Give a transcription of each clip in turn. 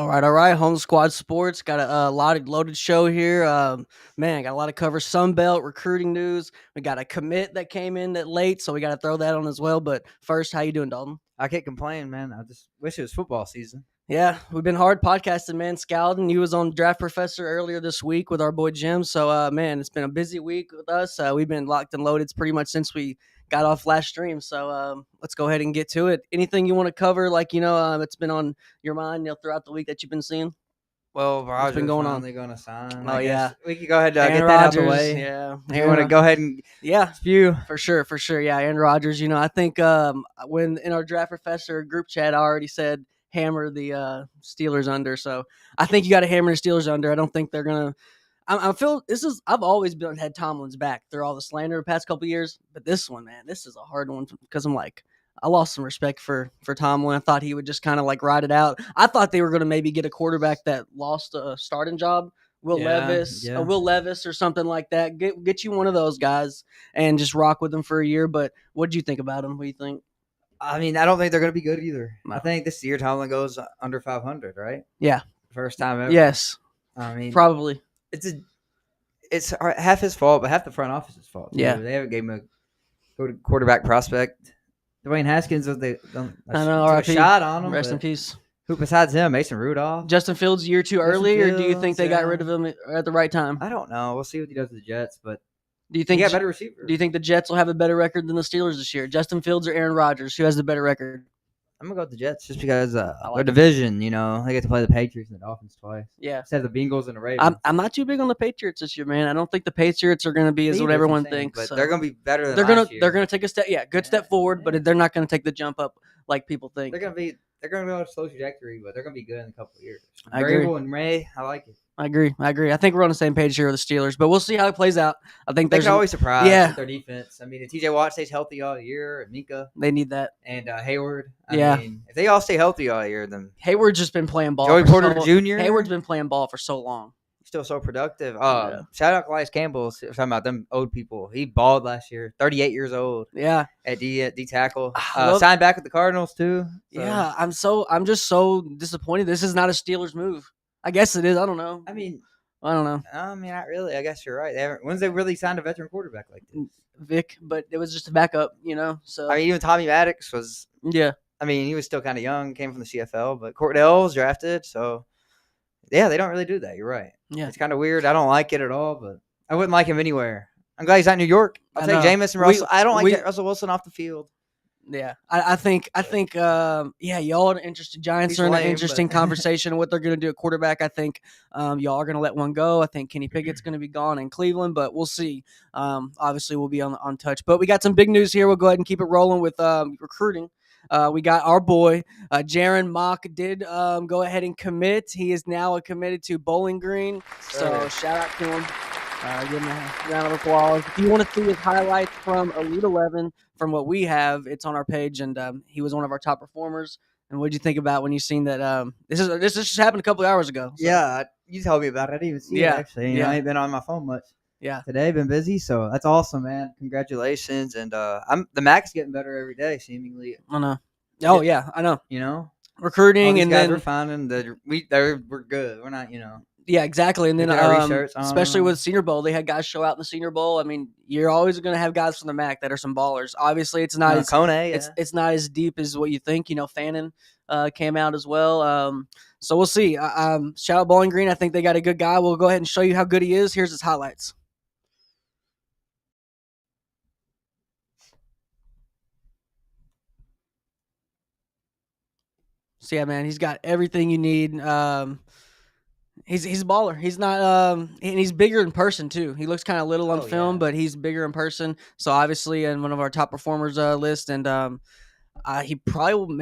All right. Home Squad Sports got a loaded show here. Got a lot of cover. Sunbelt recruiting news. We got a commit that came in that late, so we got to throw that on as well. But first, how you doing, Dalton? I can't complain, man. I just wish it was football season. Yeah, we've been hard podcasting, man. Scouting. You was on Draft Professor earlier this week with our boy Jim. So, it's been a busy week with us. We've been locked and loaded pretty much since we got off last stream. So, let's go ahead and get to it. Anything you want to cover, it's been on your mind, throughout the week that you've been seeing? Well, Rogers been going on? finally going to sign. Oh, yeah. We could go ahead and Aaron get that out Rodgers, the way. yeah. You want to go ahead and spew? For sure. Yeah, Aaron Rodgers. I think when in our Draft Professor group chat, I already said hammer the Steelers under. So I think you got to hammer the Steelers under. I don't think they're gonna. I feel I've always had Tomlin's back through all the slander the past couple of years, but this one, man, this is a hard one because I lost some respect for Tomlin. I thought he would just kind of ride it out. I thought they were going to maybe get a quarterback that lost a starting job. Will Levis or something like that. Get you one of those guys and just rock with them for a year. But what did you think about him? What do you think? I mean, I don't think they're going to be good either. No. I think this year Tomlin goes under 500, right? Yeah. First time ever. Yes. I mean, probably. It's half his fault, but half the front office's fault. Yeah. They haven't gave him a quarterback prospect. Dwayne Haskins, took a shot on him. Rest in peace. Who besides him? Mason Rudolph? Justin Fields a year too early, or do you think they got rid of him at the right time? I don't know. We'll see what he does with the Jets, but do you think he got better receivers? Do you think the Jets will have a better record than the Steelers this year? Justin Fields or Aaron Rodgers? Who has the better record? I'm going to go with the Jets just because their division, they get to play the Patriots and the Dolphins twice. Yeah. Instead of the Bengals and the Ravens. I'm not too big on the Patriots this year, man. I don't think the Patriots are going to be as what everyone thinks. But they're going to be better than last year. They're going to take a step forward, but they're not going to take the jump up like people think. They're going to be on a slow trajectory, but they're going to be good in a couple of years. I agree. Vrabel and Ray, I like it. I agree. I think we're on the same page here with the Steelers, but we'll see how it plays out. I think they can always surprise with their defense. I mean, if TJ Watt stays healthy all year, and Mika, they need that, and Hayward. I mean, if they all stay healthy all year, then Hayward's just been playing ball. Joey Porter Jr. Hayward's been playing ball for so long. He's still so productive. Shout out Calais Campbell. Talking about them old people. He balled last year. 38 years old. Yeah, at D tackle. Signed back with the Cardinals too. So. Yeah, I'm just so disappointed. This is not a Steelers move. I guess it is. I don't know. I don't know. I mean, not really. I guess you're right. When's they really signed a veteran quarterback like this? Vic, but it was just a backup, So I mean, even Tommy Maddox was. Yeah. I mean, he was still kind of young, came from the CFL, but Cordell was drafted, so yeah, they don't really do that. You're right. Yeah, it's kind of weird. I don't like it at all, but I wouldn't like him anywhere. I'm glad he's not in New York. I'll take Jameis and Russell. I don't like Russell Wilson off the field. Yeah, I think, y'all are interested. Giants are in an interesting conversation of what they're going to do at quarterback. I think y'all are going to let one go. I think Kenny Pickett's going to be gone in Cleveland, but we'll see. Obviously, we'll be on touch. But we got some big news here. We'll go ahead and keep it rolling with recruiting. We got our boy, Jarin Mock did go ahead and commit. He is now committed to Bowling Green. So shout out to him. Give him a round of applause. If you want to see his highlights from Elite 11, from what we have, it's on our page, and he was one of our top performers. And what did you think about when you seen that? This just happened a couple of hours ago. So. Yeah, you told me about it. I didn't even see it, actually. I ain't been on my phone much. Yeah. Today, been busy, so that's awesome, man. Congratulations. And the MAC's getting better every day, seemingly. I know. Oh, yeah, I know. Recruiting, and then we're finding that we're good. We're not, Yeah, exactly. And then especially them. with Senior Bowl, they had guys show out in the Senior Bowl. I mean, you're always going to have guys from the MAC that are some ballers. Obviously, it's not it's not as deep as what you think. Fannin came out as well. So we'll see. Shout out Bowling Green. I think they got a good guy. We'll go ahead and show you how good he is. Here's his highlights. So yeah, man, he's got everything you need. He's a baller. He's not and he's bigger in person too. He looks kind of little on film, but he's bigger in person. So obviously in one of our top performers list, and he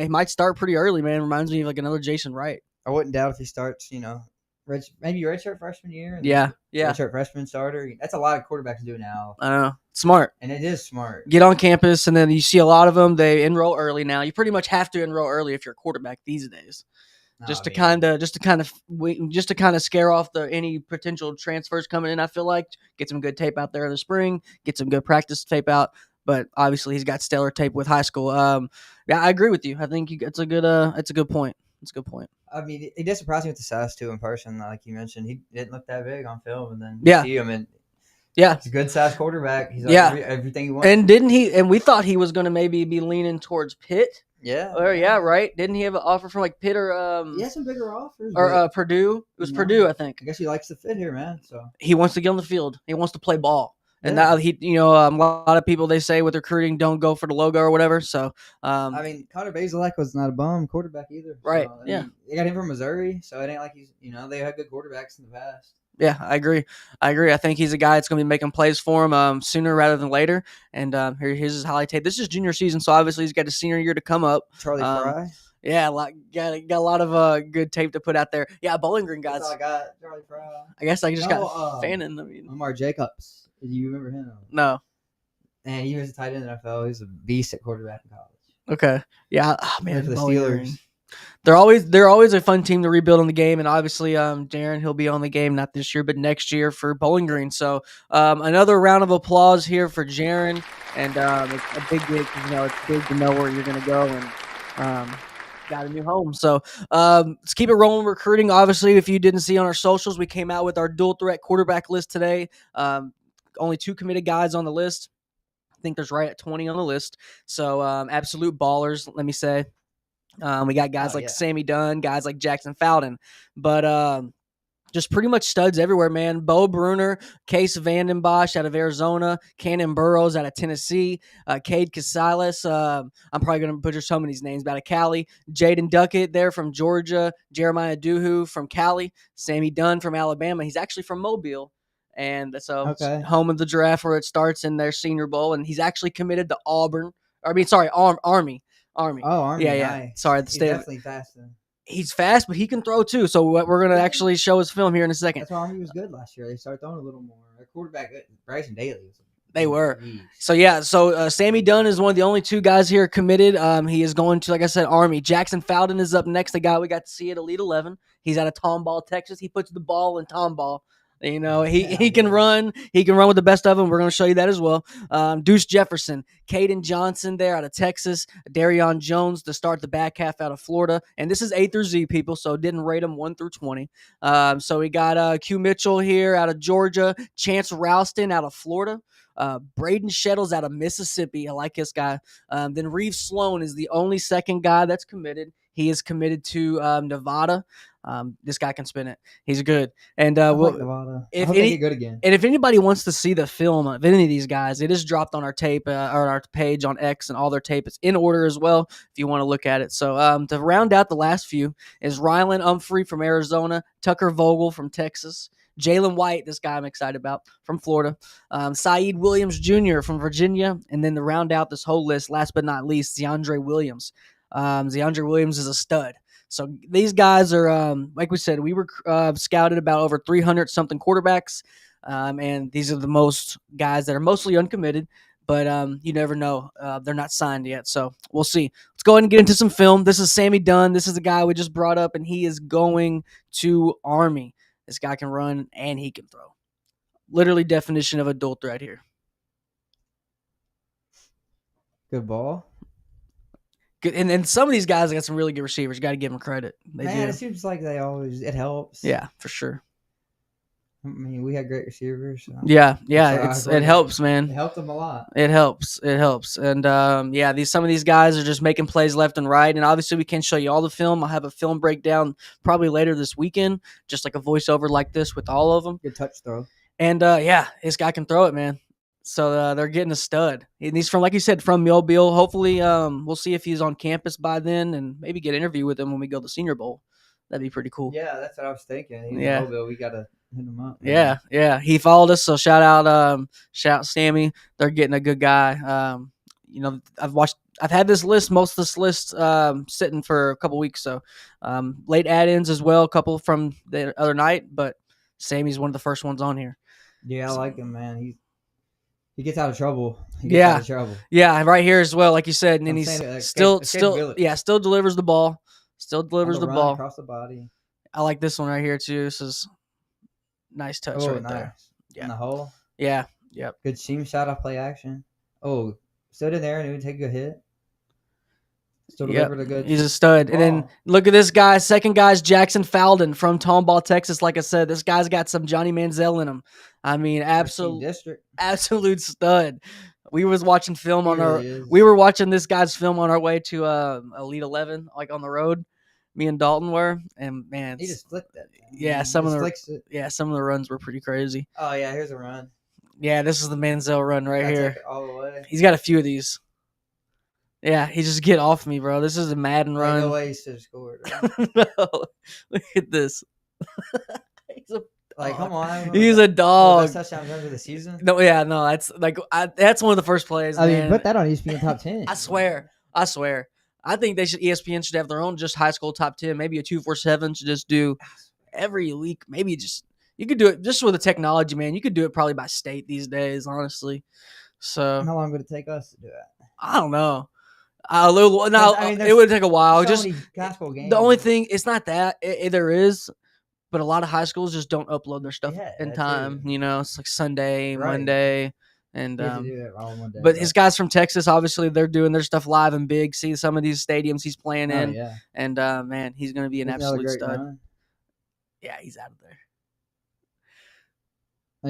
might start pretty early, man. Reminds me of another Jason Wright. I wouldn't doubt if he starts, maybe redshirt freshman year. Yeah. Redshirt freshman starter. That's a lot of quarterbacks do now. I know. Smart. And it is smart. Get on campus, and then you see a lot of them. They enroll early now. You pretty much have to enroll early if you're a quarterback these days. Just to kind of scare off any potential transfers coming in. I feel like get some good tape out there in the spring, get some good practice tape out. But obviously, he's got stellar tape with high school. Yeah, I agree with you. I think it's a good point. It's a good point. I mean, he did surprise me with the size too in person. Like you mentioned, he didn't look that big on film, and then you see him, and he's a good size quarterback. He's like everything you want. And didn't he? And we thought he was going to maybe be leaning towards Pitt. Yeah. Or right? Didn't he have an offer from like Pitt or He had some bigger offers. Or Purdue? It was Purdue, I think. I guess he likes to fit here, man. So he wants to get on the field. He wants to play ball. And now a lot of people, they say with recruiting, don't go for the logo or whatever. So, I mean, Connor Bazelak was not a bum quarterback either. Right. So, they got him from Missouri, so it ain't like he's, they had good quarterbacks in the past. Yeah, I agree. I think he's a guy that's going to be making plays for him sooner rather than later. And here's his highlight tape. This is junior season, so obviously he's got his senior year to come up. Charlie Fry. Yeah, got a lot of good tape to put out there. Yeah, Bowling Green guys. That's all I got, Charlie Fry. I guess I just got Fannin. Omar Jacobs. Do you remember him? No. And he was a tight end in the NFL. He was a beast at quarterback in college. Okay. Yeah. Oh, man, for the Steelers. They're always a fun team to rebuild on the game, and obviously, Jarin, he'll be on the game not this year but next year for Bowling Green. So another round of applause here for Jarin, and it's a big gig. It's big to know where you're going to go and got a new home. So let's keep it rolling recruiting. Obviously, if you didn't see on our socials, we came out with our dual threat quarterback list today. Only 2 committed guys on the list. I think there's right at 20 on the list. So absolute ballers, let me say. We got guys like Sammy Dunn, guys like Jaxyn Faldyn, but just pretty much studs everywhere, man. Brunner, Vanden Bosch out of Arizona, Kannon Burroughs out of Tennessee, Kade Casillas, I'm probably going to butcher some of these names, out of Cali, Jaden Duckett there from Georgia, Jeremiah Duhu from Cali, Sammy Dunn from Alabama. He's actually from Mobile. And so home of the draft where it starts in their Senior Bowl. And he's actually committed to Army. Army. Oh, Army. Yeah. Nice. Sorry, he's definitely fast. Then. He's fast, but he can throw too. So we're going to actually show his film here in a second. That's why Army was good last year. They started throwing a little more. Their quarterback, Bryson Daly. They were. So Sammy Dunn is one of the only 2 guys here committed. He is going to, like I said, Army. Jaxyn Faldyn is up next, the guy we got to see at Elite 11. He's out of Tomball, Texas. He puts the ball in Tomball. He can run. He can run with the best of them. We're going to show you that as well. Deuce Jefferson, Kaeden Johnson there out of Texas, Darryon Jones to start the back half out of Florida. And this is A through Z, people, so didn't rate them 1 through 20. So we got Q Mitchell here out of Georgia, Chance Rouston out of Florida, Braden Shettles out of Mississippi. I like this guy. Then Reeve Slone is the only second guy that's committed. He is committed to Nevada. This guy can spin it. He's good. And I like Nevada. I hope they get good again. And if anybody wants to see the film of any of these guys, it is dropped on our tape or our page on X, and all their tape is in order as well if you want to look at it. So to round out the last few is Rylan Umphrey from Arizona, Tucker Vogel from Texas, Jaylen White, this guy I'm excited about, from Florida, Saeed Williams Jr. from Virginia, and then to round out this whole list, last but not least, Ziondre Williams. Ziondre Williams is a stud. So these guys are, like we said, we were scouted about over 300-something quarterbacks, and these are the most guys that are mostly uncommitted, but you never know. They're not signed yet, so we'll see. Let's go ahead and get into some film. This is Sammy Dunn. This is the guy we just brought up, and he is going to Army. This guy can run, and he can throw. Literally definition of a dual threat here. Good ball. Good, and some of these guys got some really good receivers. You got to give them credit. It seems like it helps. Yeah, for sure. I mean, we had great receivers. So. Yeah, it helps, man. It helped them a lot. It helps, and some of these guys are just making plays left and right. And obviously, we can't show you all the film. I'll have a film breakdown probably later this weekend, just like a voiceover like this with all of them. Good touch throw. And this guy can throw it, man. So they're getting a stud. And he's from, like you said, from Mobile. Hopefully, we'll see if he's on campus by then, and maybe get an interview with him when we go to the Senior Bowl. That'd be pretty cool. Yeah, that's what I was thinking. He's in Mobile. We gotta hit him up. Man. Yeah. He followed us, so shout out Sammy. They're getting a good guy. I've had this list, most of this list sitting for a couple weeks. So late add-ins as well, a couple from the other night, but Sammy's one of the first ones on here. Yeah, I like him, man. He gets out of trouble. Yeah, right here as well, like you said, and then he's still delivers the ball. Still delivers the ball across the body. I like this one right here too. This is nice touch there. Yeah. In the hole. Yeah. Yep. Good seam shot off play action. Oh, stood in there and it would take a good hit. Still delivered a good. He's a stud. Ball. And then look at this guy. Second guy's Jaxyn Faldyn from Tomball, Texas. Like I said, this guy's got some Johnny Manziel in him. I mean, absolute stud. We was watching film we were watching this guy's film on our way to Elite 11, like on the road. Me and Dalton were, and man, he just flicked that. Yeah, some of the runs were pretty crazy. Oh yeah, here's a run. Yeah, this is the Manziel run right here. Take it all the way. He's got a few of these. Yeah, he just get off me, bro. This is a Madden run. No way he should have scored. Right? No, look at this. Come on. He's a dog. Touchdown run of the season? No, yeah, no. That's that's one of the first plays. I mean, put that on ESPN top 10. I swear. I think ESPN should have their own just high school top 10. Maybe a 247 should just do every week. Maybe you could do it just with the technology, man. You could do it probably by state these days, honestly. So how long would it take us to do it? I don't know. It would take a while. Just the only thing, it's not that there is, but a lot of high schools just don't upload their stuff in time. Too. It's like Sunday, right. Monday, and but his guys from Texas, obviously, they're doing their stuff live and big. See some of these stadiums he's playing in, and man, he's going to be an absolute stud. Run. Yeah, he's out of there.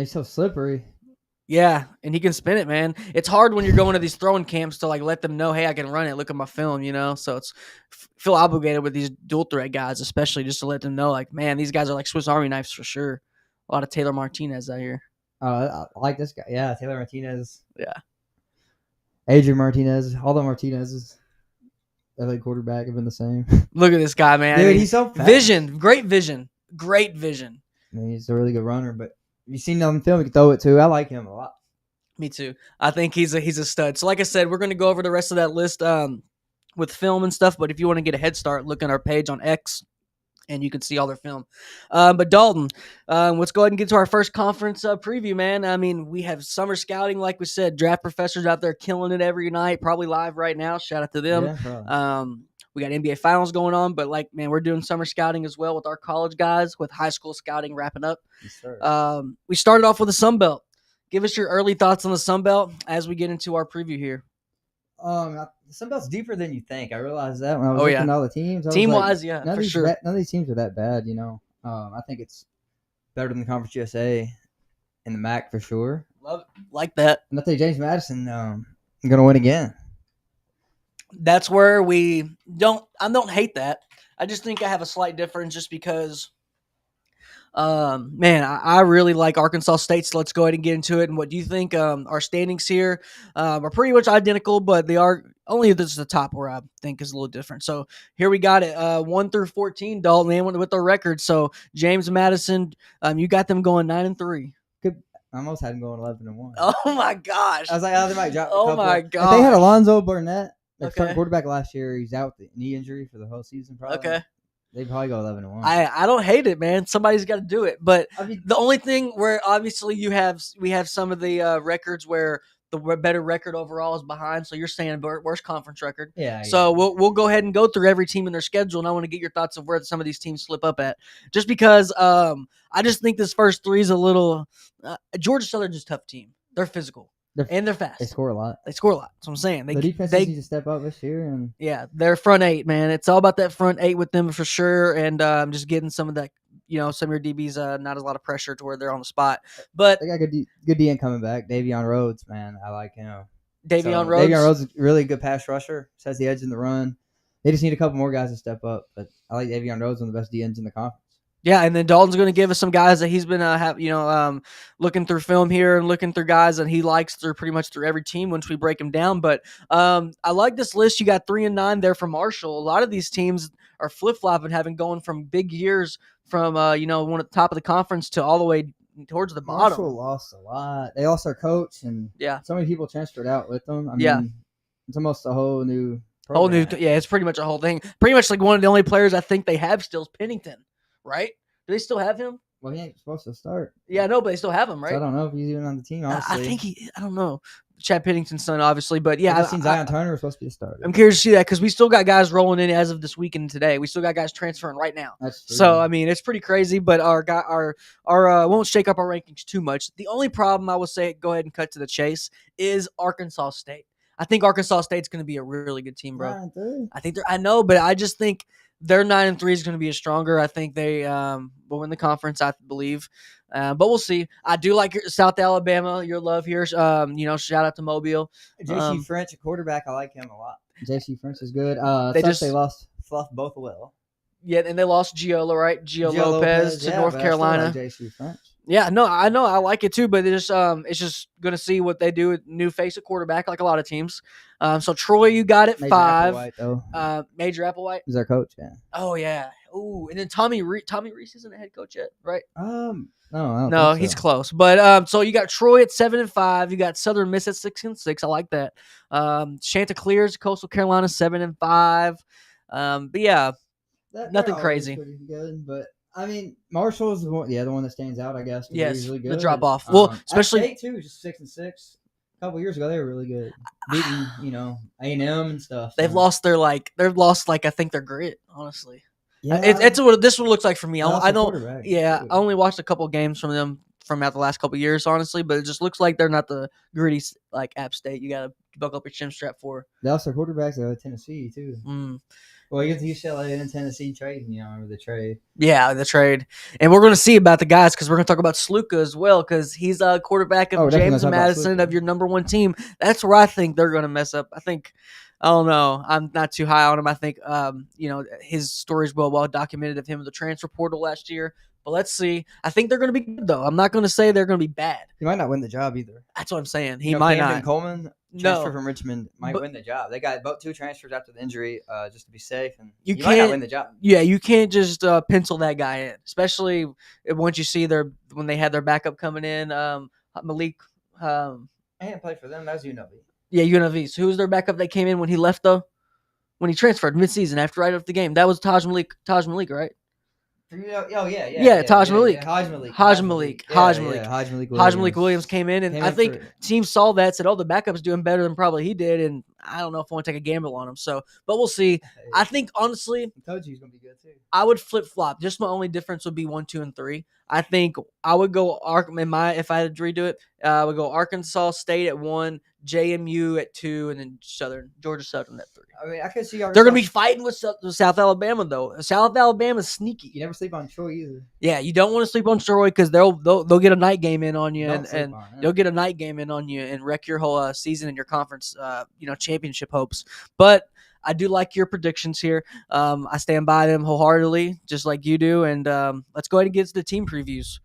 He's so slippery. Yeah, and he can spin it, man. It's hard when you're going to these throwing camps to let them know, hey, I can run it. Look at my film, So it's feel obligated with these dual threat guys, especially just to let them know, man, these guys are like Swiss Army knives for sure. A lot of Taylor Martinez out here. Oh, I like this guy. Yeah, Taylor Martinez. Yeah. Adrian Martinez. All the Martinezes. LA quarterback have been the same. Look at this guy, man. Dude, he's so fast. Vision. Great vision. I mean, he's a really good runner, but you seen him on film, he can throw it too. I like him a lot. Me too. I think he's a stud. So like I said, we're going to go over the rest of that list with film and stuff, but if you want to get a head start, look at our page on X, and you can see all their film. But Dalton, let's go ahead and get to our first conference preview, man. I mean, we have summer scouting, like we said, draft professors out there killing it every night, probably live right now. Shout out to them. Yeah, we got NBA finals going on, but we're doing summer scouting as well with our college guys, with high school scouting wrapping up. Yes, we started off with the Sun Belt. Give us your early thoughts on the Sun Belt as we get into our preview here. The Sun Belt's deeper than you think. I realized that when I was looking at all the teams. Team-wise, for sure. None of these teams are that bad, I think it's better than the Conference USA and the MAC for sure. Love it. Like that. And I think James Madison going to win again. That's where I don't hate that. I just think I have a slight difference just because, I really like Arkansas State, so let's go ahead and get into it. And what do you think? Our standings here are pretty much identical, but they are only this is the top where I think is a little different. So here we got it, 1 through 14, Dalton, and with their record. So James Madison, you got them going 9-3. I almost had them going 11-1. Oh my gosh! I was like, they might drop. Oh my god! They had Alonzo Burnett. Their starting quarterback last year, he's out with a knee injury for the whole season. Probably. Okay. They probably go 11-1. I don't hate it, man. Somebody's got to do it. But the only thing where obviously we have some of the records where the better record overall is behind. So you're saying worst conference record. Yeah. So we'll go ahead and go through every team in their schedule, and I want to get your thoughts of where some of these teams slip up at. Just because I just think this first three is a little Georgia Southern's a tough team. They're physical. And they're fast. They score a lot. That's what I'm saying. The defense needs to step up this year. And they're front eight, man. It's all about that front eight with them for sure. And just getting some of that, some of your DBs, not a lot of pressure to where they're on the spot. But they got good DN coming back. Davion Rhodes, man. I like him. Davion Rhodes is a really good pass rusher. Sets the edge in the run. They just need a couple more guys to step up. But I like Davion Rhodes, one of the best DNs in the conference. Yeah, and then Dalton's going to give us some guys that he's been looking through film here and looking through guys that he likes pretty much through every team once we break them down. But I like this list. You got 3-9 there for Marshall. A lot of these teams are flip-flopping, having going from big years from one at the top of the conference to all the way towards the bottom. Marshall lost a lot. They lost their coach, and so many people transferred out with them. I mean, it's almost a whole new program. It's pretty much a whole thing. Pretty much like one of the only players I think they have still is Pennington. Right? Do they still have him? Well, he ain't supposed to start. Yeah, no, but they still have him, right? So I don't know if he's even on the team, honestly. I think I don't know. Chad Pennington's son, obviously, but yeah. I've seen Zion Turner was supposed to be a starter. I'm curious to see that because we still got guys rolling in as of this weekend today. We still got guys transferring right now. That's true. So, I mean, it's pretty crazy, but our won't shake up our rankings too much. The only problem I will say, go ahead and cut to the chase, is Arkansas State. I think Arkansas State's going to be a really good team, bro. I know, but I just think their 9-3 is going to be stronger. I think they will win the conference, I believe. But we'll see. I do like South Alabama, your love here. Shout out to Mobile. J.C. French, a quarterback, I like him a lot. J.C. French is good. They lost Fluff both well. Yeah, and they lost Gio, right? Gio Lopez to North Carolina. Like J.C. French. Yeah, no, I know. I like it too, but it's just going to see what they do with new face of quarterback, like a lot of teams. So, Troy, you got it, Major 5. Applewhite, though. Major Applewhite? He's our coach, yeah. Oh, yeah. Ooh, and then Tommy Reese isn't a head coach yet, right? No, he's close. But so you got Troy at 7-5. You got Southern Miss at 6-6. I like that. Chanticleers, Coastal Carolina 7-5. But yeah, nothing crazy. Pretty good, but I mean, Marshall is the one that stands out, I guess. Yes, really good. The drop off. Well, especially State too, just 6-6. A couple years ago, they were really good, beating A&M and stuff. They've lost their I think their grit. Honestly, yeah, it's what this one looks like for me. I don't. Yeah, I only watched a couple games from them from out the last couple years, honestly, but it just looks like they're not the gritty like App State. You got to buckle up your chin strap for. They lost their quarterbacks at Tennessee too. Well, you get to UCLA and Tennessee trading, remember the trade. Yeah, the trade. And we're going to see about the guys because we're going to talk about Sluka as well because he's a quarterback of James Madison of your number 1 team. That's where I think they're going to mess up. I don't know. I'm not too high on him. I think, his story's well documented of him in the transfer portal last year. But let's see. I think they're going to be good, though. I'm not going to say they're going to be bad. He might not win the job either. That's what I'm saying. He might Camden not. Coleman, transfer from Richmond, might win the job. They got about 2 transfers after the injury just to be safe. And you might not win the job. Yeah, you can't just pencil that guy in, especially once you see when they had their backup coming in, Malik. I didn't play for them. That was UNLV. Yeah, UNLV. So who was their backup that came in when he left, though? When he transferred midseason right after the game. That was Taj Malik, right? Yeah, Taj Malik. Haj Malik. Haj Malik Williams came in, and I think teams saw that, said, "Oh, the backup's doing better than probably he did," and I don't know if I want to take a gamble on him. So, but we'll see. I think honestly, I told you he's gonna be good too. I would flip flop. Just my only difference would be 1, 2, and 3. I think I would go if I had to redo it, I would go Arkansas State at 1, JMU at 2, and then Georgia Southern at 3. I mean, I could see Arkansas. They're going to be fighting with South Alabama, though. South Alabama's sneaky. You never sleep on Troy either. Yeah, you don't want to sleep on Troy because they'll get a night game in on you, and they'll get a night game in on you and wreck your whole season and your conference, championship hopes. But I do like your predictions here. I stand by them wholeheartedly, just like you do. And let's go ahead and get to the team previews.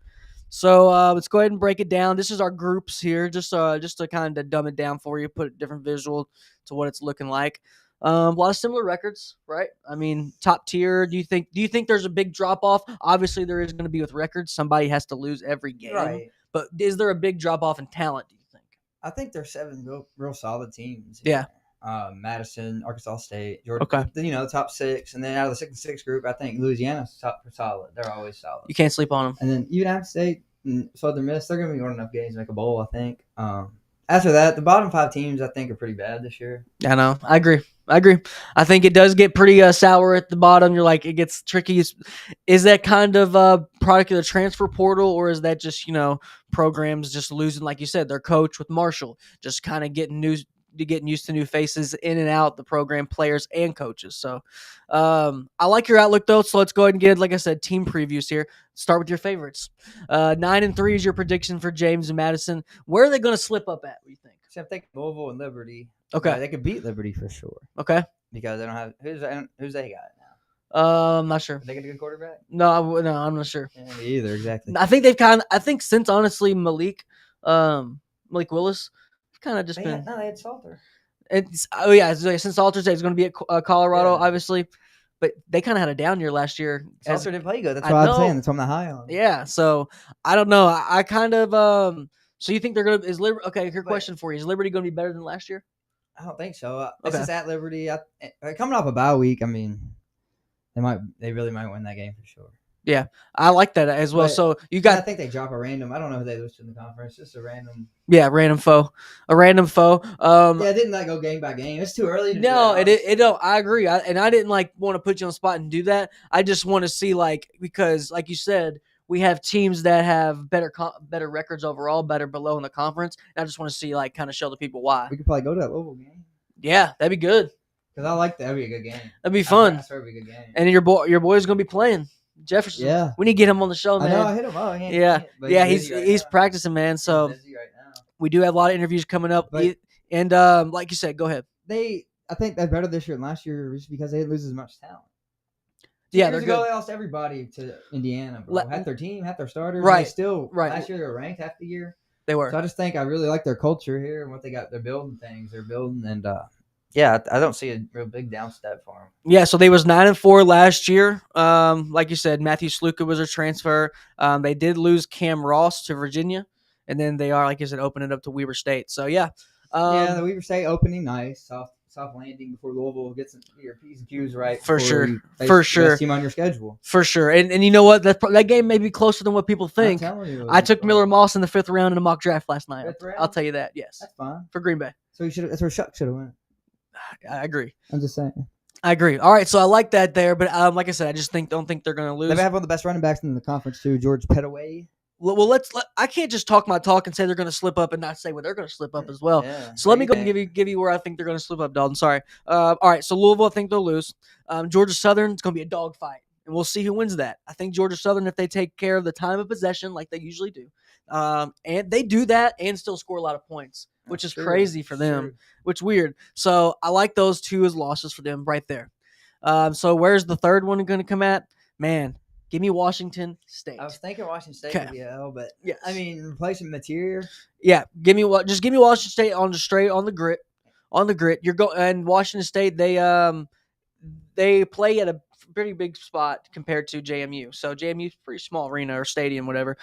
So let's go ahead and break it down. This is our groups here, just to kind of dumb it down for you, put a different visual to what it's looking like. A lot of similar records, right? I mean, top tier. Do you think there's a big drop off? Obviously, there is going to be with records. Somebody has to lose every game. Right. But is there a big drop off in talent? Do you think? I think there's 7 real solid teams. Yeah. Madison, Arkansas State, Georgia. Okay. The top 6, and then out of the 6-6 group, I think Louisiana's top solid. They're always solid. You can't sleep on them. And then even App State and Southern Miss, they're going to be winning enough games to make a bowl, I think. After that, the bottom 5 teams, I think, are pretty bad this year. I know. I agree. I think it does get pretty sour at the bottom. You're like, it gets tricky. Is that kind of a product of the transfer portal, or is that just, programs just losing, like you said, their coach with Marshall, just kind of getting used to new faces in and out the program, players and coaches. So I like your outlook, though. So let's go ahead and get, like I said, team previews here. Start with your favorites. 9-3 is your prediction for James and Madison. Where are they going to slip up at, what do you think? So I'm thinking Louisville and Liberty. Okay. They could beat Liberty for sure. Okay. Because they don't have – who's they got now? I'm not sure. Are they get a good quarterback? No, I'm not sure. Yeah, me either, exactly. I think since, honestly, Malik Willis – kind of just been. No, they had Salter. Since Salter said it's going to be at Colorado, obviously, but they kind of had a down year last year. Salter didn't play good. That's what I'm saying. That's what I'm high on. Yeah, so I don't know. I kind of So you think they're going to? Is Liberty? Okay, here question for you: is Liberty going to be better than last year? I don't think so. This is at Liberty. Coming off a bye week, I mean, they really might win that game for sure. Yeah, I like that as well. But, so you got. I think they drop a random. I don't know who they lose to in the conference. Just a random. Yeah, random foe. A random foe. It didn't go game by game. It's too early. It don't. I agree. I didn't want to put you on the spot and do that. I just want to see because like you said, we have teams that have better records overall, better below in the conference. And I just want to see kind of show the people why. We could probably go to that Louisville game. Yeah, that'd be good. Because I like that. That'd be a good game. That'd be fun. I swear it'd be a good game. And your boy's gonna be playing Jefferson. Yeah, we need to get him on the show, man. I know. I hit him up. He's practicing, man. So he's busy right now. We do have a lot of interviews coming up, and like you said, go ahead. I think they're better this year than last year, just because they didn't lose as much talent. Yeah, years ago, they lost everybody to Indiana. Half their team, half their starters. Right. Last year they were ranked half the year. They were. So I really like their culture here and what they got. They're building things. They're building and. Yeah, I don't see a real big downstep for them. Yeah, so they was 9-4 last year. Like you said, Matthew Sluka was a transfer. They did lose Cam Ross to Virginia, and then they are, like you said, opening up to Weber State. So yeah, the Weber State opening nice, soft landing before Louisville gets your P's and Q's right. For sure. Team on your schedule. For sure. And you know what? That game may be closer than what people think. I'm telling you, I took Miller Moss in the 5th round in a mock draft last night. I'll tell you that. Yes, that's fine for Green Bay. So that's where Shuck should have went. I agree. I'm just saying. I agree. All right, so I like that there, but like I said, I just don't think they're going to lose. They have one of the best running backs in the conference too, George Pettaway. Well, I can't just talk my talk and say they're going to slip up and not say where they're going to slip up as well. Yeah. So let me go and give you where I think they're going to slip up, Dalton. Sorry. All right, so Louisville, I think they'll lose. Georgia Southern, it's going to be a dogfight, and we'll see who wins that. I think Georgia Southern, if they take care of the time of possession like they usually do, and they do that and still score a lot of points, which is crazy for them, which is weird. So I like those two as losses for them right there. So where's the third one going to come at? Man, give me Washington State. I was thinking Washington State would be a L, but yes. I mean, replacing Material. Yeah, give me Washington State on the grit. And Washington State, they play at a pretty big spot compared to JMU. So JMU's pretty small arena or stadium, whatever.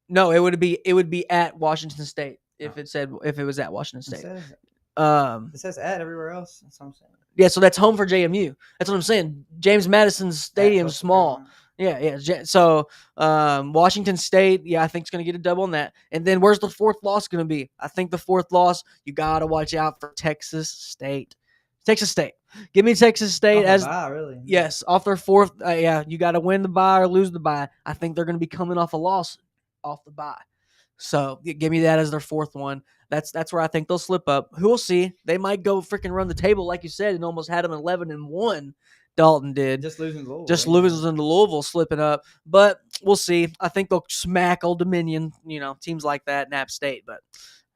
No, it would be at Washington State if it was at Washington State. It says at everywhere else. That's what I'm saying. Yeah, so that's home for JMU. That's what I'm saying. James Madison's stadium's small. Yeah. So Washington State, I think is going to get a double on that. And then where's the fourth loss going to be? I think the fourth loss, you got to watch out for Texas State. Texas State. Give me Texas State as really. Yes, off their fourth. You got to win the bye or lose the bye. I think they're going to be coming off a loss off the bye. So give me that as their fourth one. That's where I think they'll slip up. Who will see? They might go freaking run the table, like you said, and almost had them 11-1. Dalton did. Just losing to Louisville. Losing to Louisville, slipping up. But we'll see. I think they'll smack Old Dominion, teams like that, and App State. But,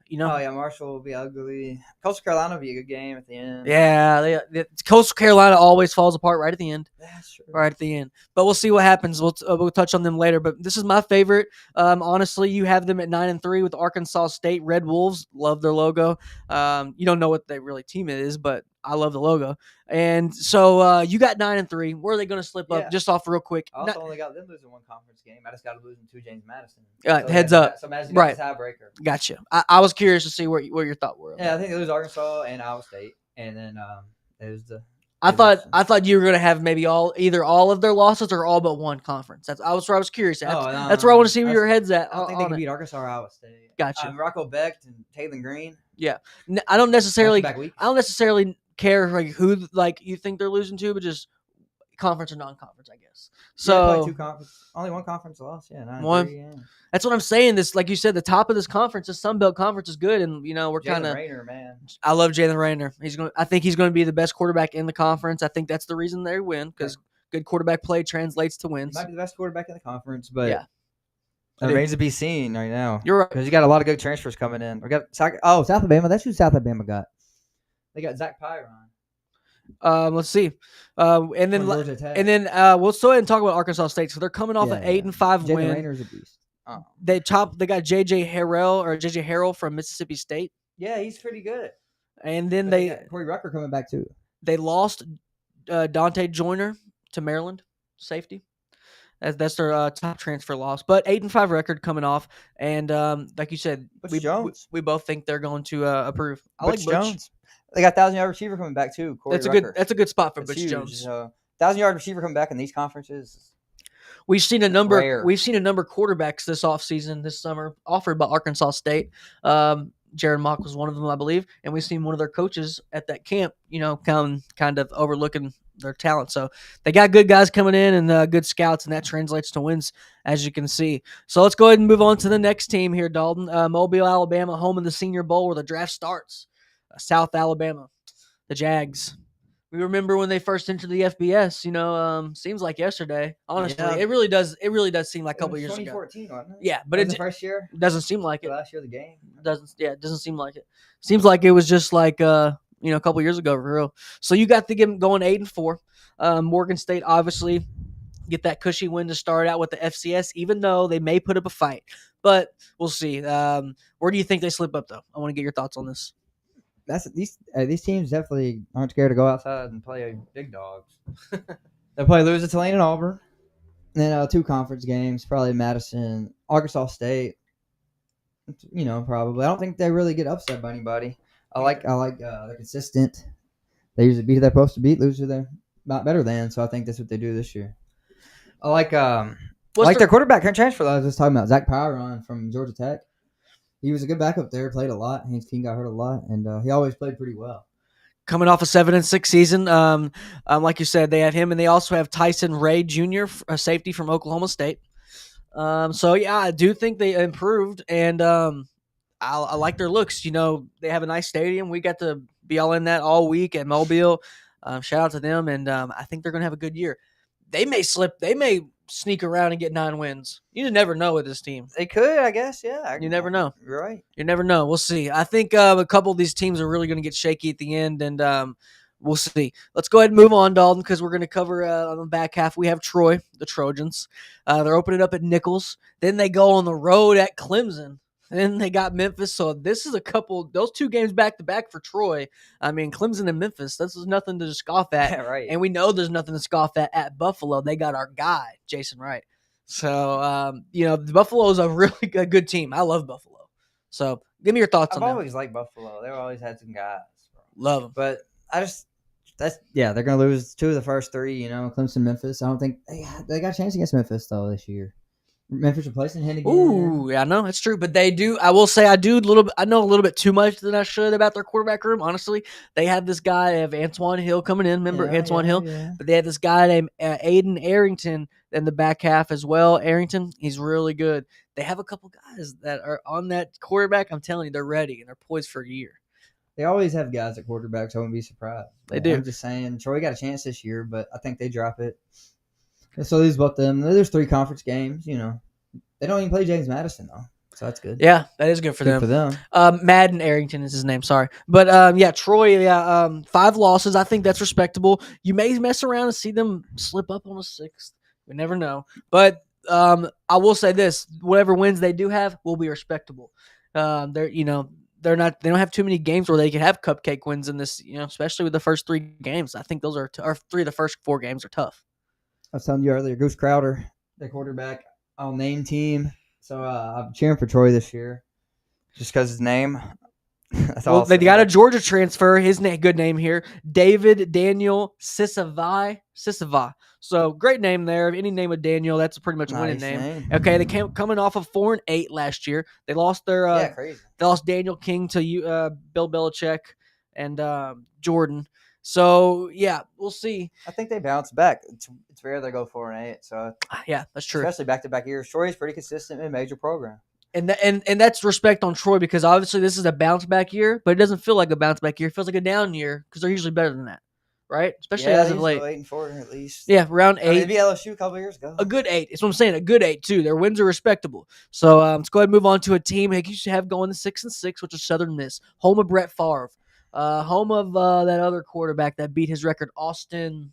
Oh, yeah, Marshall will be ugly. Coastal Carolina will be a good game at the end. Yeah, Coastal Carolina always falls apart right at the end. That's true. Right at the end. But we'll see what happens. We'll touch on them later. But this is my favorite. Honestly, you have them at 9-3 with Arkansas State Red Wolves. Love their logo. You don't know what their really team is, but I love the logo. And so you got 9-3. Where are they going to slip up? Just off real quick. I also only got them losing one conference game. I just got to lose them to James Madison. Heads up. So Madison got the tiebreaker. Gotcha. I was curious to see where your thought were. Yeah, I think they lose Arkansas and Iowa State, and then there's the. I thought you were going to have maybe either all of their losses or all but one conference. That's where I was curious at. That's where I want to see where your head's at. I don't think they can beat Arkansas or Iowa State. Gotcha. Rocco Becht and Taylor Green. Yeah, I don't necessarily care who you think they're losing to, but just conference or non-conference, I guess. So two conference, only one conference loss. Yeah, 9-3. That's what I'm saying. This, like you said, the top of this conference, the Sun Belt Conference, is good, and we're kind of. Rayner, man. I love Jalen Rayner. I think he's going to be the best quarterback in the conference. I think that's the reason they win, because good quarterback play translates to wins. He might be the best quarterback in the conference, but yeah. It remains to be seen right now. You're right. Because you got a lot of good transfers coming in. We got South Alabama. That's who South Alabama got. They got Zach Pyron. Let's see. And then we'll still go ahead and talk about Arkansas State. So they're coming off an 8-5 win. Rayner's a beast. They got JJ Harrell from Mississippi State. Yeah, he's pretty good. And then Corey Rucker coming back too. They lost Dante Joyner to Maryland safety. That's their top transfer loss. But 8-5 record coming off, and like you said, we both think they're going to approve. I like Butch Jones. They got 1,000-yard receiver coming back too. Corey Rucker. That's a good spot for Butch Jones. 1,000-yard receiver coming back in these conferences. We've seen a number of quarterbacks this offseason, this summer, offered by Arkansas State. Jaron Mock was one of them, I believe, and we've seen one of their coaches at that camp, kind of overlooking their talent. So they got good guys coming in and good scouts, and that translates to wins, as you can see. So let's go ahead and move on to the next team here, Dalton. Mobile, Alabama, home in the Senior Bowl where the draft starts. South Alabama, the Jags. We remember when they first entered the FBS. Seems like yesterday. Honestly, it really does. It really does seem like a couple years ago. 2014, wasn't it? Yeah, but it's the first year. Doesn't seem like it. Last year of the game. It doesn't seem like it. Seems like it was just like a couple years ago for real. So you got to get them going 8-4. Morgan State obviously get that cushy win to start out with the FCS, even though they may put up a fight. But we'll see. Where do you think they slip up though? I want to get your thoughts on this. These teams definitely aren't scared to go outside and play big dogs. They'll probably lose to Tulane and Auburn. And then 2 conference games, probably Madison, Arkansas State. Probably. I don't think they really get upset by anybody. I like they're consistent. They usually beat who they're supposed to beat, lose who they're not better than. So I think that's what they do this year. I like their quarterback transfer that I was just talking about, Zach Power from Georgia Tech. He was a good backup there, played a lot. Haynes King got hurt a lot, and he always played pretty well. Coming off a 7-6 season, like you said, they have him, and they also have Tyson Ray Jr., a safety from Oklahoma State. I do think they improved, and I like their looks. They have a nice stadium. We got to be all in that all week at Mobile. Shout out to them, and I think they're going to have a good year. They may slip. They may sneak around and get 9 wins. You just never know with this team. They could, I guess, yeah. You never know. You're right. You never know. We'll see. I think a couple of these teams are really going to get shaky at the end, and we'll see. Let's go ahead and move on, Dalton, because we're going to cover on the back half. We have Troy, the Trojans. They're opening up at Nichols. Then they go on the road at Clemson. Then they got Memphis. So this is those 2 games back-to-back for Troy. I mean, Clemson and Memphis, this is nothing to scoff at. Yeah, right. And we know there's nothing to scoff at Buffalo. They got our guy, Jason Wright. So, Buffalo is a really good team. I love Buffalo. So give me your thoughts on that. I've always liked Buffalo. They've always had some guys. Love them. But they're going to lose 2 of the first 3, Clemson, Memphis. I don't think they got a chance against Memphis, though, this year. Memphis replacing him again. Ooh, yeah, I know it's true, but they do. I will say I know a little bit too much than I should about their quarterback room. Honestly, they have this guy, they have Antoine Hill coming in. Remember Antoine Hill? Yeah. But they have this guy named Aiden Arrington in the back half as well. Arrington, he's really good. They have a couple guys that are on that quarterback. I'm telling you, they're ready and they're poised for a year. They always have guys at quarterback, so I wouldn't be surprised. They do. I'm just saying, Troy got a chance this year, but I think they drop it. So these both them. There's 3 conference games, They don't even play James Madison, though. So that's good. Yeah, that is good for them. For them. Madden Arrington is his name, sorry. But, Troy, 5 losses. I think that's respectable. You may mess around and see them slip up on a 6th. We never know. But I will say this. Whatever wins they do have will be respectable. They don't have too many games where they can have cupcake wins in this, especially with the first 3 games. I think those are 3 of the first 4 games are tough. I was telling you earlier, Goose Crowder, the quarterback, I'll name team. So I'm cheering for Troy this year. Just because his name? They got a Georgia transfer. His good name here. David Daniel Sisava. So great name there. Any name with Daniel, that's a pretty much a winning name. Okay, they came coming off of 4-8 last year. They lost their crazy. They lost Daniel King to Bill Belichick and Jordan. So yeah, we'll see. I think they bounce back. It's rare they go 4-8. So yeah, that's true. Especially back-to-back years. Troy's pretty consistent in a major program. And that's respect on Troy because obviously this is a bounce back year, but it doesn't feel like a bounce back year. It feels like a down year because they're usually better than that, right? Especially as of late. 8-4 at least. Yeah, round 8. Maybe LSU a couple years ago. A good 8. That's what I'm saying. A good 8 too. Their wins are respectable. So let's go ahead and move on to a team they used to have going to 6-6, which is Southern Miss, home of Brett Favre, home of that other quarterback that beat his record, Austin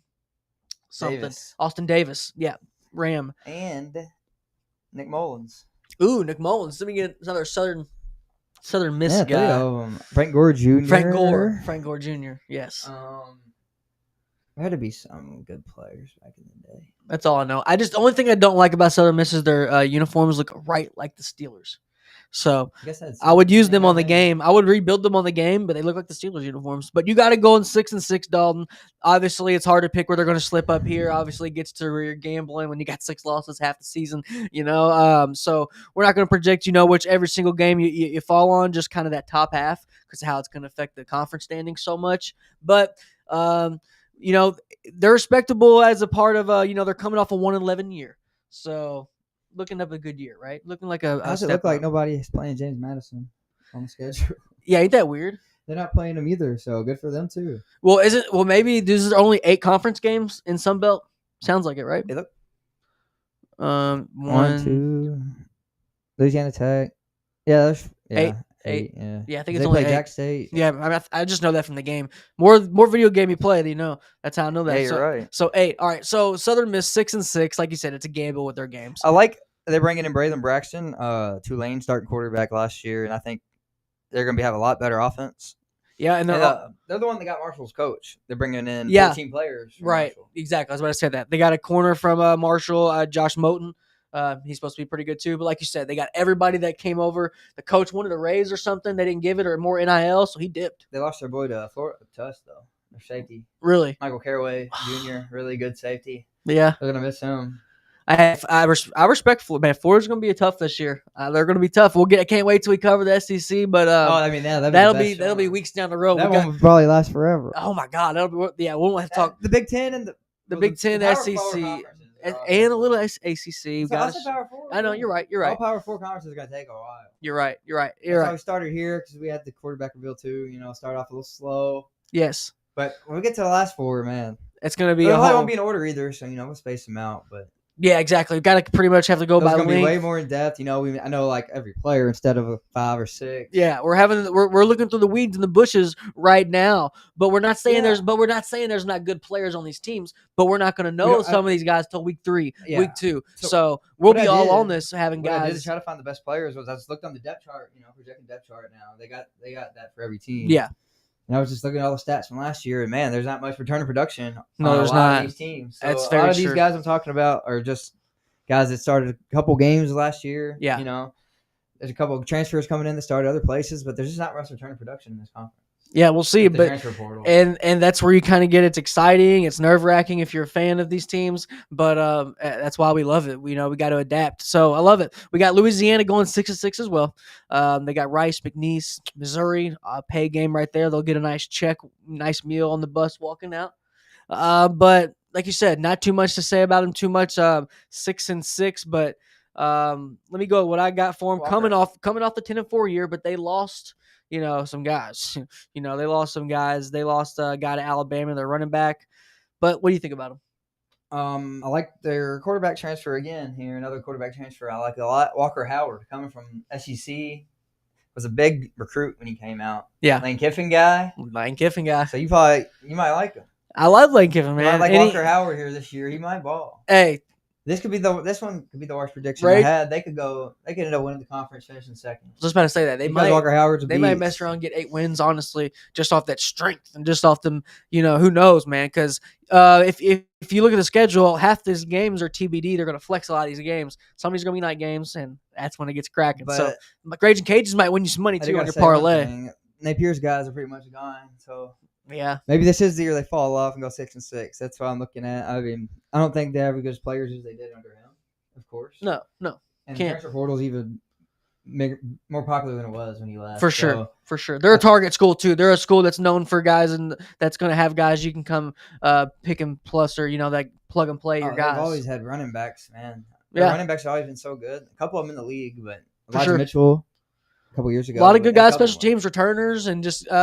Davis. Yeah, Ram. And Nick Mullins. Ooh, Nick Mullins. Let me get another Southern Miss guy. Frank Gore Jr. Frank Gore Jr. Yes. There had to be some good players back in the day. That's all I know. The only thing I don't like about Southern Miss is their uniforms look right like the Steelers. So I would use them on the game. I would rebuild them on the game, but they look like the Steelers uniforms. But you got to go in 6-6, Dalton. Obviously, it's hard to pick where they're going to slip up here. Obviously, it gets to where you're gambling when you got 6 losses half the season. So we're not going to project, which every single game you fall on, just kind of that top half because of how it's going to affect the conference standing so much. But they're respectable as a part of they're coming off a 1-11 year, so looking up a good year, right? Looking like a. How's it look like nobody is playing James Madison on the schedule? Yeah, ain't that weird? They're not playing him either, so good for them too. Well, maybe there's only 8 conference games in Sunbelt. Sounds like it, right? Hey, look. 1, 2, Louisiana Tech. Yeah, there's 8. Yeah, I think it's they only play 8. Jack State. Yeah, I just know that from the game. More video game you play, that's how I know that. Yeah, you're right. So 8. All right. So Southern Miss 6-6. Like you said, it's a gamble with their games. I like they're bringing in Braden Braxton, Tulane starting quarterback last year, and I think they're going to have a lot better offense. Yeah, and they're the one that got Marshall's coach. They're bringing in 14 players. Right, Marshall. Exactly. I was about to say that. They got a corner from Marshall, Josh Moten. He's supposed to be pretty good too. But like you said, they got everybody that came over. The coach wanted a raise or something. They didn't give it or more NIL, so he dipped. They lost their boy to us, though. Their safety. Really? Michael Caraway Jr., really good safety. Yeah. They're going to miss him. I respect Florida. Man, Florida's going to be tough this year. They're going to be tough. I can't wait till we cover the SEC. But that'll be weeks down the road. That one will probably last forever. Oh my God, we won't have to talk the Big Ten and the Big Ten, the SEC, and a little ACC. Guys, I know you're right. All Power 4 conferences are going to take a while. You're right. That's how we started here because we had the quarterback reveal too. Start off a little slow. Yes, but when we get to the last 4, man, it's going to be. It won't be in order either, so we'll space them out, but. Yeah, exactly. We've got to pretty much have to go by length. It's going to be way more in depth. I know like every player instead of 5 or 6. Yeah, we're looking through the weeds and the bushes right now, but we're not saying there's not good players on these teams, but we're not going to know some of these guys till week 3, week 2. So we'll be all on this having guys. I did to try to find the best players I just looked on the depth chart, projecting depth chart now. They got that for every team. Yeah. And I was just looking at all the stats from last year, and man, there's not much return of production. No, there's not. Of these teams. So That's a very lot of true. these guys I'm talking about are just guys that started a couple games last year. Yeah. There's a couple of transfers coming in that started other places, but there's just not much return of production in this conference. Yeah, we'll see. But transfer portal. And that's where you kind of get it's exciting. It's nerve-wracking if you're a fan of these teams, but that's why we love it. We got to adapt. So I love it. We got Louisiana going 6-6 as well. They got Rice, McNeese, Missouri, pay game right there. They'll get a nice check, nice meal on the bus walking out. But like you said, not too much to say about them. Too much 6-6, but let me go with what I got for them. Coming off the 10-4 year, but they lost. Some guys. They lost some guys. They lost a guy to Alabama, their running back. But what do you think about them? I like their quarterback transfer again here. Another quarterback transfer I like a lot. Walker Howard coming from SEC was a big recruit when he came out. Yeah, Lane Kiffin guy. So you might like him. I love Lane Kiffin, man. I like Walker Howard here this year. He might ball. Hey. This one could be the worst prediction I had. They could end up winning the conference, finishing second. I was just about to say that Walker Howard's might mess around and get 8 wins, honestly, just off that strength and just off them. Who knows, man? Because if you look at the schedule, half these games are TBD. They're going to flex a lot of these games. Some of these are going to be night games, and that's when it gets cracking. So Grades and Cages might win you some money too on your parlay. Napier's guys are pretty much gone, so. Yeah, maybe this is the year they fall off and go 6-6. That's what I'm looking at. I mean, I don't think they have as good players as they did under him. Of course, no, and the transfer portal's even more popular than it was when he left. For sure. They're a target school too. They're a school that's known for guys and that's going to have guys you can come pick and plus or like plug and play your guys. They've always had running backs, man. Running backs have always been so good. A couple of them in the league, but Elijah Mitchell. Couple years ago, a lot of good guys, special teams returners, and just they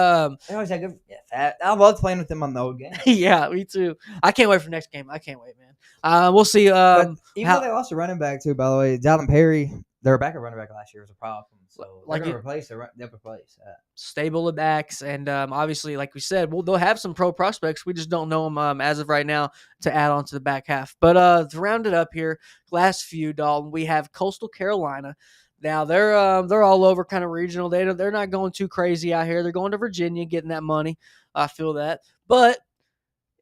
always had good. Yeah, I love playing with them on the old game. Yeah, me too. I can't wait for next game. I can't wait, man. We'll see. Even though they lost a running back too, by the way, Jalen Perry, their backup running back last year was a problem. So they're going to replace they'll replace that. Stable of backs, and obviously, like we said, they'll have some pro prospects. We just don't know them as of right now to add on to the back half. But to round it up here, last few, Dalton, we have Coastal Carolina. Now they're all over kind of regional. They're not going too crazy out here. They're going to Virginia, getting that money. I feel that. But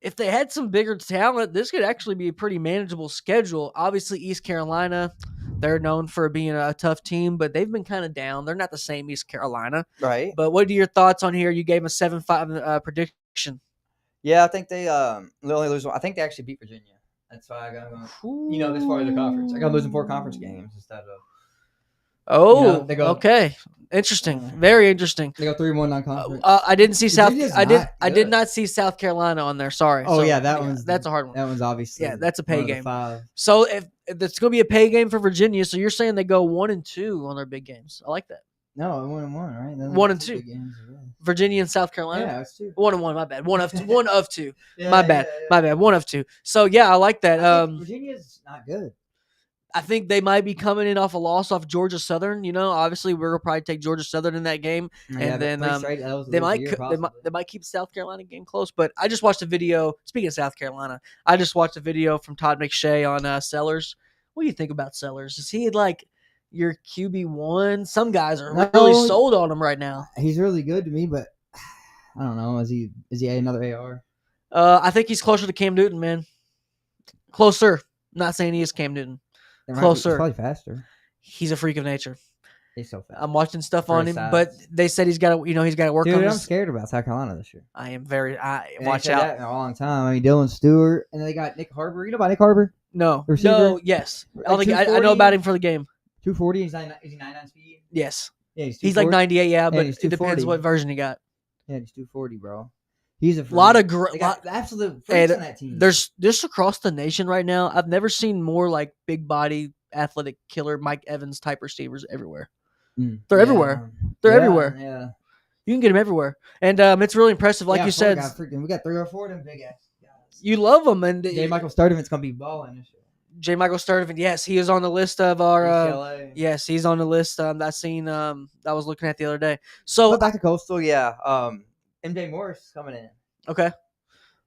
if they had some bigger talent, this could actually be a pretty manageable schedule. Obviously, East Carolina, they're known for being a tough team, but they've been kind of down. They're not the same East Carolina, right? But what are your thoughts on here? You gave them a 7-5 prediction. Yeah, I think they only lose one. I think they actually beat Virginia. That's why I got them. This far in the conference, I got them losing 4 conference games instead of. Oh, okay. Interesting. Very interesting. They go 3-1 non-conference. I didn't see I did not see South Carolina on there. Sorry. Oh, so, that's a hard one. That one's obviously. Yeah, that's a pay game. So if it's going to be a pay game for Virginia, so you're saying they go 1-2 on their big games. I like that. No, 1-1, right? 1-2. Virginia and South Carolina. Yeah, it's 2. 1-1. My bad. One of two. Yeah, my bad. My bad. 1 of 2. So yeah, I like that. Virginia's not good. I think they might be coming in off a loss off Georgia Southern. Obviously we're gonna probably take Georgia Southern in that game, and then they might keep the South Carolina game close. But I just watched a video. Speaking of South Carolina, I just watched a video from Todd McShay on Sellers. What do you think about Sellers? Is he like your QB1? Some guys are really sold on him right now. He's really good to me, but I don't know. Is he another AR? I think he's closer to Cam Newton, man. Closer. I'm not saying he is Cam Newton. Closer. He's probably faster. He's a freak of nature. He's so fast. I'm watching stuff on him, but they said he's got to work on. I'm scared about South Carolina this year. I am watch out. That in a long time. I mean, Dylan Stewart, and they got Nick Harbor. You know about Nick Harbor? No. Yes. I know about him for the game. 240. Is he 99 speed? Yes. Yeah, he's like 98. Yeah, but it depends what version he got. Yeah, he's 240, bro. He's a lot of absolute freaks on that team. There's just across the nation right now. I've never seen more like big body, athletic killer Mike Evans type receivers everywhere. They're everywhere. They're everywhere. Yeah, you can get them everywhere, and it's really impressive. Like you said, we got 3 or 4 of them big ass guys. You love them, and J. Michael Sturdivant's gonna be balling this year. J. Michael Sturdivant, yes, he is on the list of our. Yes, he's on the list. I seen. I was looking at the other day. So back to Coastal, yeah. MJ Morris coming in. Okay.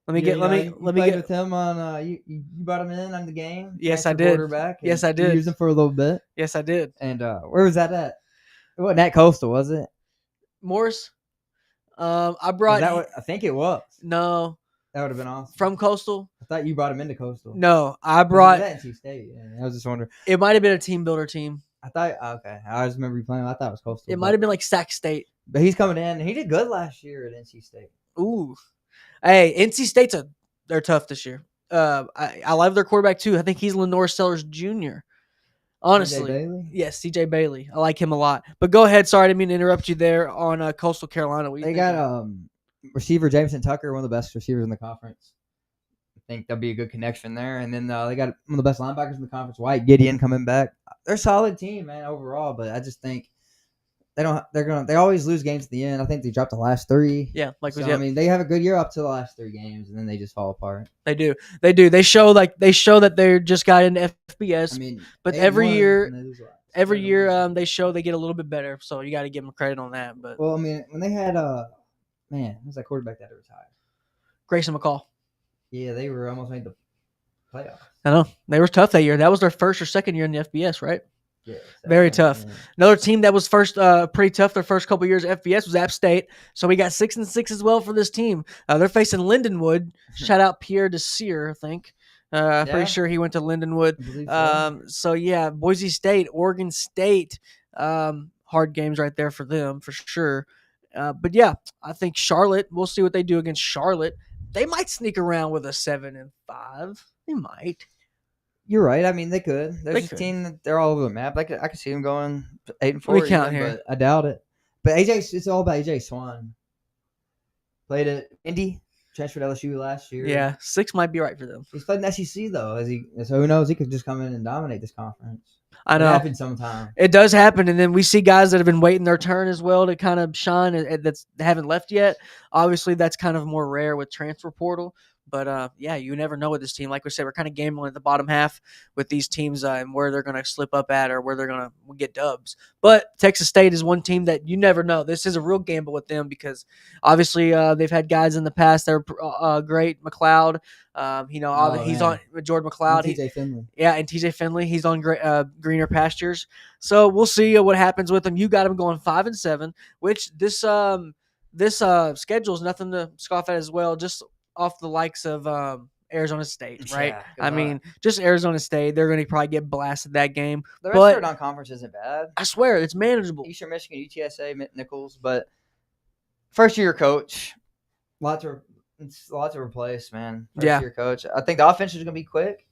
Let me get with him on. You brought him in on the game. Yes, I did. Quarterback. Yes, I did. You used him for a little bit. Yes, I did. And where was that at? It wasn't at Coastal, was it? Morris. I brought. I think it was. No. That would have been awesome. From Coastal. I thought you brought him into Coastal. No, I brought. NC State. Yeah, I was just wondering. It might have been a team builder team. I thought. Okay, I just remember you playing. I thought it was Coastal. It might have been like Sac State. But he's coming in. He did good last year at NC State. Ooh. Hey, NC State's they're tough this year. I love their quarterback too. I think he's Lenore Sellers Jr. Honestly, yes, CJ Bailey. I like him a lot. But go ahead. Sorry, I didn't mean to interrupt you there on Coastal Carolina. They got receiver Jameson Tucker, one of the best receivers in the conference. I think there'll be a good connection there. And then they got one of the best linebackers in the conference, White Gideon, coming back. They're a solid team, man, overall. But I just think they always lose games at the end. I think they dropped the last 3. Yeah, I mean, they have a good year up to the last 3 games, and then they just fall apart. They do. They show that they're just got into FBS. I mean, but every year they show they get a little bit better. So you got to give them credit on that. But well, I mean, when they had who's that quarterback that retired? Grayson McCall. Yeah, they were almost made the playoffs. I know they were tough that year. That was their first or second year in the FBS, right? Yeah, very tough. Yeah. Another team that was pretty tough their first couple years at FBS was App State. So we got 6-6 as well for this team. They're facing Lindenwood. Shout out Pierre Desir, I think. Pretty sure he went to Lindenwood. So yeah, Boise State, Oregon State, hard games right there for them for sure. But yeah, I think Charlotte. We'll see what they do against Charlotte. They might sneak around with a 7-5. They might. You're right. I mean, they could. There's a team that they're all over the map. I could see them going 8-4. We count here. But I doubt it. But it's all about AJ Swan. Played at Indy, transferred to LSU last year. Yeah, 6 might be right for them. He's played in the SEC though. So who knows? He could just come in and dominate this conference. I know. It happens sometime. It does happen, and then we see guys that have been waiting their turn as well to kind of shine that haven't left yet. Obviously, that's kind of more rare with transfer portal. But, yeah, you never know with this team. Like we said, we're kind of gambling at the bottom half with these teams and where they're going to slip up at or where they're going to get dubs. But Texas State is one team that you never know. This is a real gamble with them because, obviously, they've had guys in the past that are great. McLeod, he's on Jordan McLeod. And TJ Finley. Yeah, and TJ Finley. He's on greener pastures. So we'll see what happens with them. You got him going 5-7, which this schedule is nothing to scoff at as well. Just off the likes of Arizona State, right? Yeah, I mean, just Arizona State, they're going to probably get blasted that game. The rest of their non-conference isn't bad. I swear, it's manageable. Eastern Michigan, UTSA, Nichols, but first-year coach, lots to replace, man. First-year coach. I think the offense is going to be quick.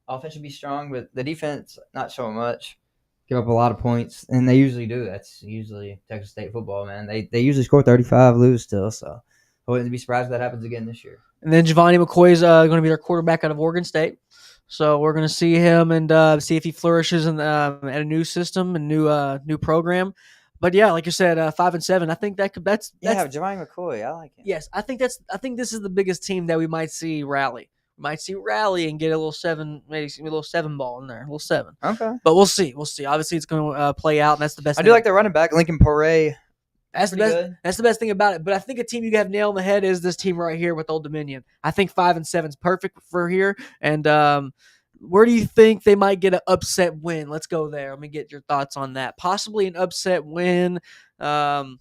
Offense should be strong, but the defense, not so much. give up a lot of points, and they usually do. That's usually Texas State football, man. They usually score 35, lose still. So I wouldn't be surprised if that happens again this year. And then Giovanni McCoy is going to be their quarterback out of Oregon State. So we're going to see him and see if he flourishes in at a new system and new program. But yeah, like you said, 5-7. I think that's Giovanni McCoy. I like him. Yes, I think this is the biggest team that we might see rally. We might see rally and get a little 7, maybe a little 7 ball in there, a little 7. Okay. But we'll see. Obviously, it's going to play out, and that's the best. I do like the running back, Lincoln Poirier. That's the best. Good. That's the best thing about it. But I think a team you have nailed on the head is this team right here with Old Dominion. I think 5-7 is perfect for here. And where do you think they might get an upset win? Let's go there. Let me get your thoughts on that. Possibly an upset win. I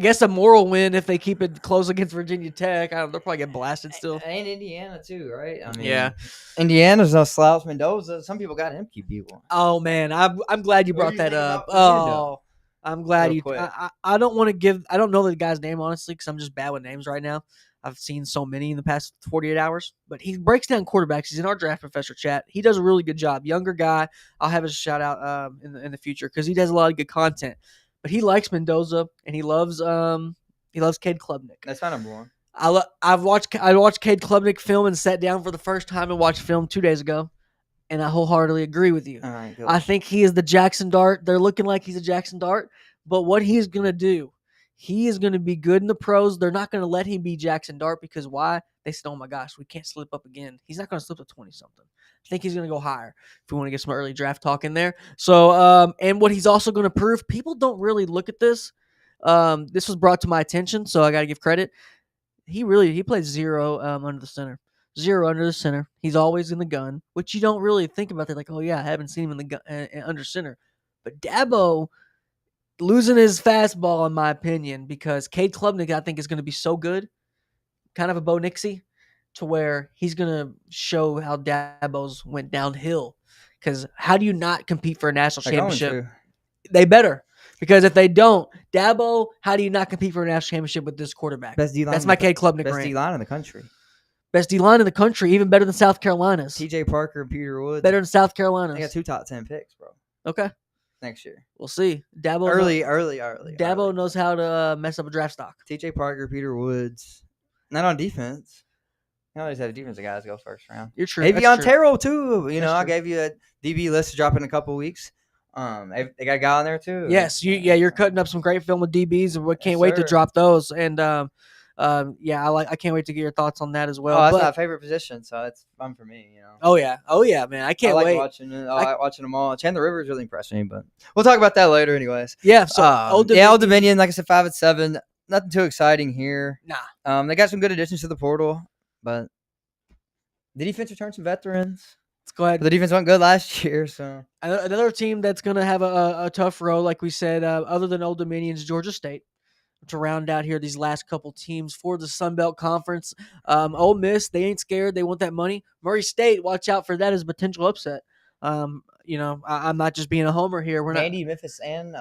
guess a moral win if they keep it close against Virginia Tech. They'll probably get blasted still. And Indiana too, right? I mean, yeah. Indiana's no slouch. Mendoza. Some people got him QB1. Oh man, I'm glad you brought that up. Oh, I'm glad you. I don't want to give. I don't know the guy's name honestly because I'm just bad with names right now. I've seen so many in the past 48 hours. But he breaks down quarterbacks. He's in our draft professor chat. He does a really good job. Younger guy. I'll have his shout out in the future because he does a lot of good content. But he likes Mendoza and he loves Cade Klubnik. That's my number one. I watched Cade Klubnik film and sat down for the first time and watched film 2 days ago. And I wholeheartedly agree with you. All right, I think he is the Jackson Dart. They're looking like he's a Jackson Dart. But what he's going to do, he is going to be good in the pros. They're not going to let him be Jackson Dart because why? They said, oh, my gosh, we can't slip up again. He's not going to slip to 20-something. I think he's going to go higher if we want to get some early draft talk in there. So, and what he's also going to prove, people don't really look at this. This was brought to my attention, so I got to give credit. He plays 0 under the center. 0 under the center. He's always in the gun, which you don't really think about. They're like, oh, yeah, I haven't seen him in the gun under center. But Dabo losing his fastball, in my opinion, because Cade Klubnik, I think, is going to be so good, kind of a Bo Nixie, to where he's going to show how Dabo's went downhill. Because how do you not compete for a national championship? They better. Because if they don't, Dabo, how do you not compete for a national championship with this quarterback? Best D-line. That's my Cade Klubnik Best rant. D-line in the country. Best D-line in the country, even better than South Carolina's. TJ Parker and Peter Woods. Better than South Carolina's. They got 2 top 10 picks, bro. Okay. Next year. We'll see. Dabo early. Dabo knows how to mess up a draft stock. TJ Parker, Peter Woods. Not on defense. You always have defensive guys go first round. You're true. Avion Terrell, too. You know, I gave you a DB list to drop in a couple weeks. They got a guy on there, too. Yes. You're cutting up some great film with DBs, and we can't wait to drop those. And, I can't wait to get your thoughts on that as well. Oh, that's my favorite position, so it's fun for me, you know. Oh yeah, man. I can't wait. Watching it. I like watching them all. Chandler Rivers really impressed me, but we'll talk about that later, anyways. Yeah. So Old Dominion, like I said, 5-7. Nothing too exciting here. Nah. They got some good additions to the portal, but the defense returned some veterans. Let's go ahead. But the defense went good last year, so another team that's going to have a tough row, like we said, other than Old Dominion's Georgia State. To round out here these last couple teams for the Sun Belt Conference. Ole Miss, they ain't scared. They want that money. Murray State, watch out for that as a potential upset. I'm not just being a homer here. We're not. Memphis, and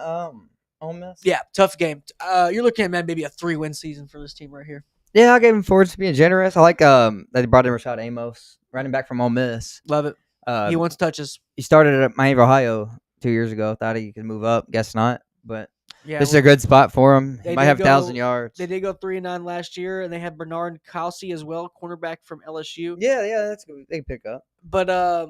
Ole Miss. Yeah, tough game. You're looking at maybe a 3-win season for this team right here. Yeah, I gave him forward to being generous. I like that they brought in Rashad Amos, running back from Ole Miss. Love it. He wants touches. He started at Miami of Ohio 2 years ago. Thought he could move up. Guess not, but. Yeah, this is a good spot for him. He might have 1,000 yards. They did go 3-9 last year, and they had Bernard Kalsi as well, cornerback from LSU. Yeah, that's good. They can pick up. But I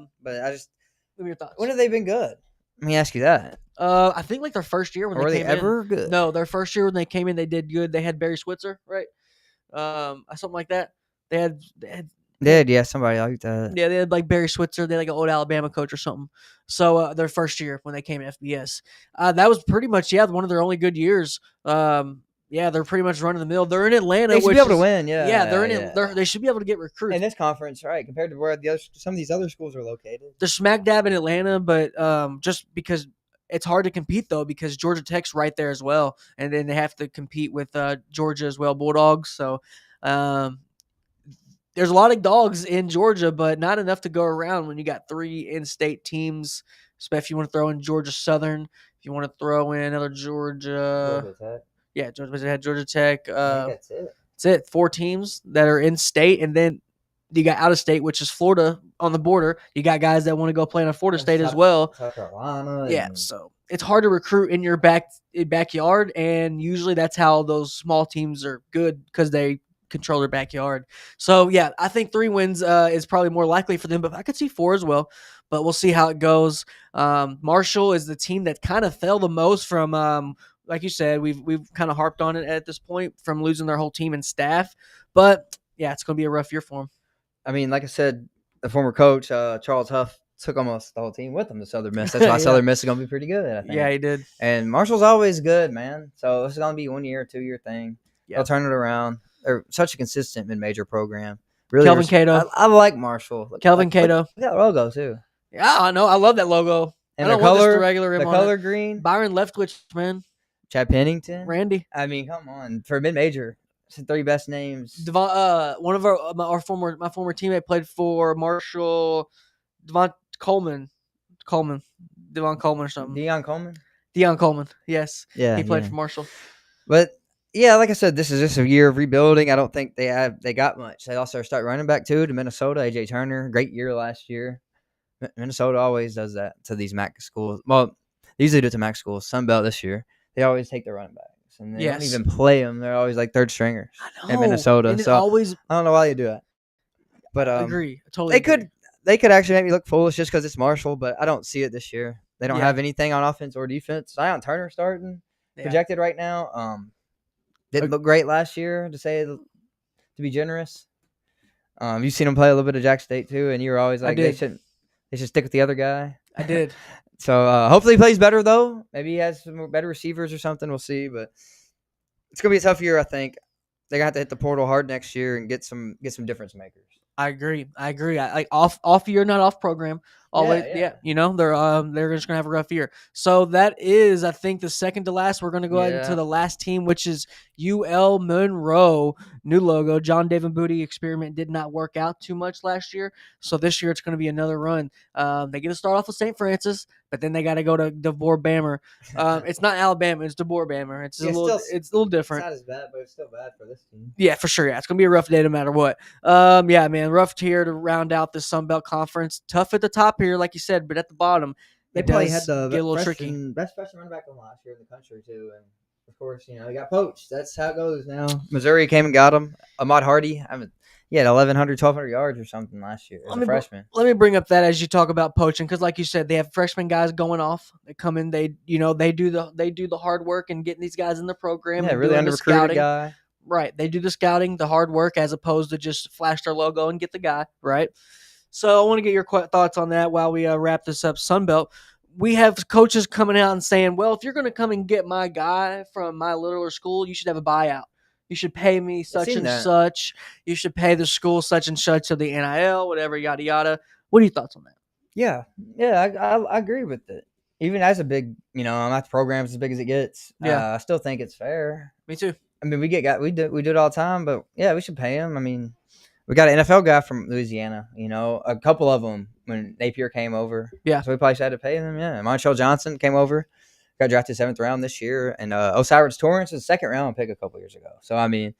just. Give me your thoughts. When have they been good? Let me ask you that. I think like their first year when they came in. Were they ever good? No, their first year when they came in, they did good. They had Barry Switzer, right? Something like that. They had. Somebody like that. Yeah, they had like Barry Switzer. They had like an old Alabama coach or something. So their first year when they came to FBS, that was pretty much one of their only good years. They're pretty much running the mill. They're in Atlanta. They should be able to win. They should be able to get recruits in this conference, right? Compared to where some of these other schools are located. They're smack dab in Atlanta, but just because it's hard to compete though, because Georgia Tech's right there as well, and then they have to compete with Georgia as well, Bulldogs. So. There's a lot of dogs in Georgia, but not enough to go around when you got 3 in-state teams, especially if you want to throw in Georgia Southern, if you want to throw in another Georgia Tech. Yeah, Georgia Tech. That's it. That's it. 4 teams that are in-state, and then You got out of state, which is Florida on the border. You got guys that want to go play in a Florida State as well. South Carolina. Yeah, so it's hard to recruit in your backyard, and usually that's how those small teams are good because they control their backyard. So, yeah, I think 3 wins is probably more likely for them, but I could see 4 as well. But we'll see how it goes. Marshall is the team that kind of fell the most from like you said, we've kind of harped on it at this point from losing their whole team and staff. But, yeah, it's going to be a rough year for them. I mean, like I said, the former coach, Charles Huff, took almost the whole team with him to Southern Miss. That's why Southern Miss is going to be pretty good, I think. Yeah, he did. And Marshall's always good, man. So this is going to be 1 year, 2 year thing. Yeah. They'll turn it around. They're such a consistent mid-major program. Really, Kelvin Cato. I like Marshall. Kelvin Cato. Look at that logo, too. Yeah, I know. I love that logo. And I don't want just the regular the color green. Byron Leftwich, man. Chad Pennington. Randy. I mean, come on. For mid-major, it's the 3 best names. One of my former teammate played for Marshall. Devon Coleman or something. Deon Coleman. Yes. Yeah. He played for Marshall. But yeah, like I said, this is just a year of rebuilding. I don't think they got much. They also start running back too to Minnesota. AJ Turner, great year last year. Minnesota always does that to these MAC schools. Well, they usually do it to MAC schools. Sunbelt this year, they always take their running backs and they don't even play them. They're always like third stringers in Minnesota. And so I don't know why you do that. But I agree. Totally. They could actually make me look foolish just because it's Marshall, but I don't see it this year. They don't have anything on offense or defense. Zion Turner starting projected right now. Didn't look great last year, to be generous. You've seen him play a little bit of Jack State too, and you were always like, they should stick with the other guy. I did. So hopefully he plays better though. Maybe he has some better receivers or something. We'll see, but it's gonna be a tough year. I think they're gonna have to hit the portal hard next year and get some difference makers. I agree. I like off year, not off program. Always, yeah. You know, they're just gonna have a rough year. So that is, I think, the second to last. We're gonna go ahead into the last team, which is UL Monroe. New logo. John David Booty experiment did not work out too much last year, so this year it's gonna be another run. They get to start off with St. Francis, but then they got to go to DeVore Bammer. It's not Alabama. It's DeVore Bammer. It's a little different. It's not as bad, but it's still bad for this team. Yeah, for sure. Yeah, it's gonna be a rough day no matter what. Yeah, man, rough tier to round out the Sun Belt Conference. Tough at the top here, like you said, but at the bottom, they probably had the get a little tricky. Best freshman running back from last year in the country too, and of course, you know, they got poached. That's how it goes now. Missouri came and got him. Ahmad Hardy, he had 1,100 yards or something last year as a freshman. Let me bring up that as you talk about poaching, because like you said, they have freshman guys going off. They come in, they do the hard work and getting these guys in the program. Yeah, really under-recruited guy. Right. They do the scouting, the hard work, as opposed to just flash their logo and get the guy, right? So I want to get your thoughts on that while we wrap this up. Sunbelt, we have coaches coming out and saying, well, if you're going to come and get my guy from my little school, you should have a buyout. You should pay me such and such. You should pay the school such and such of the NIL, whatever, yada, yada. What are your thoughts on that? Yeah, I agree with it. Even as a big, not the program's as big as it gets. I still think it's fair. Me too. I mean, we do it all the time, but yeah, we should pay him. I mean, we got an NFL guy from Louisiana, a couple of them when Napier came over. Yeah. So we probably should have to pay them. Yeah. Montrell Johnson came over, got drafted 7th round this year. And Osiris Torrance was 2nd round pick a couple years ago. So, I mean,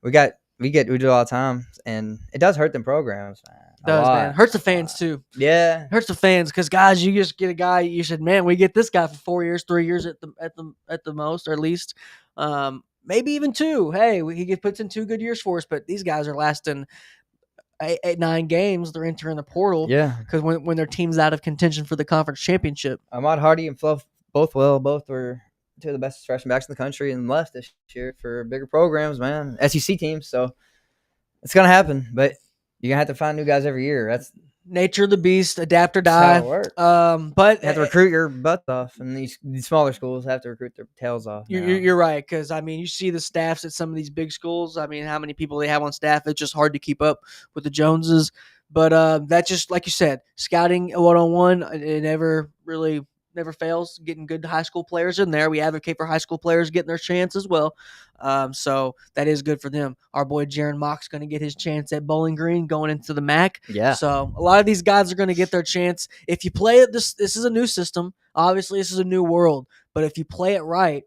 we do it all the time. And it does hurt them programs, man. It does, man. Hurts the fans, too. Yeah. Hurts the fans because, guys, you just get a guy, you said, man, we get this guy for 4 years, 3 years at the most, or at least. Maybe even 2. Hey, he puts in 2 good years for us, but these guys are lasting 8-9 games. They're entering the portal. Yeah. Because when their team's out of contention for the conference championship. Ahmad Hardy and Fluff both were 2 of the best freshman backs in the country and left this year for bigger programs, man. SEC teams. So it's going to happen, but you're going to have to find new guys every year. That's nature of the beast, adapt or die. That's how it works. But you have to recruit your butts off, and these smaller schools have to recruit their tails off. You're right, because I mean, you see the staffs at some of these big schools. I mean, how many people they have on staff? It's just hard to keep up with the Joneses. But that's just like you said, scouting 1-on-1. It never fails. Getting good high school players in there. We advocate for high school players getting their chance as well. So that is good for them. Our boy Jarin Mock's going to get his chance at Bowling Green going into the MAC. Yeah. So a lot of these guys are going to get their chance. If you play it, this is a new system. Obviously, this is a new world. But if you play it right,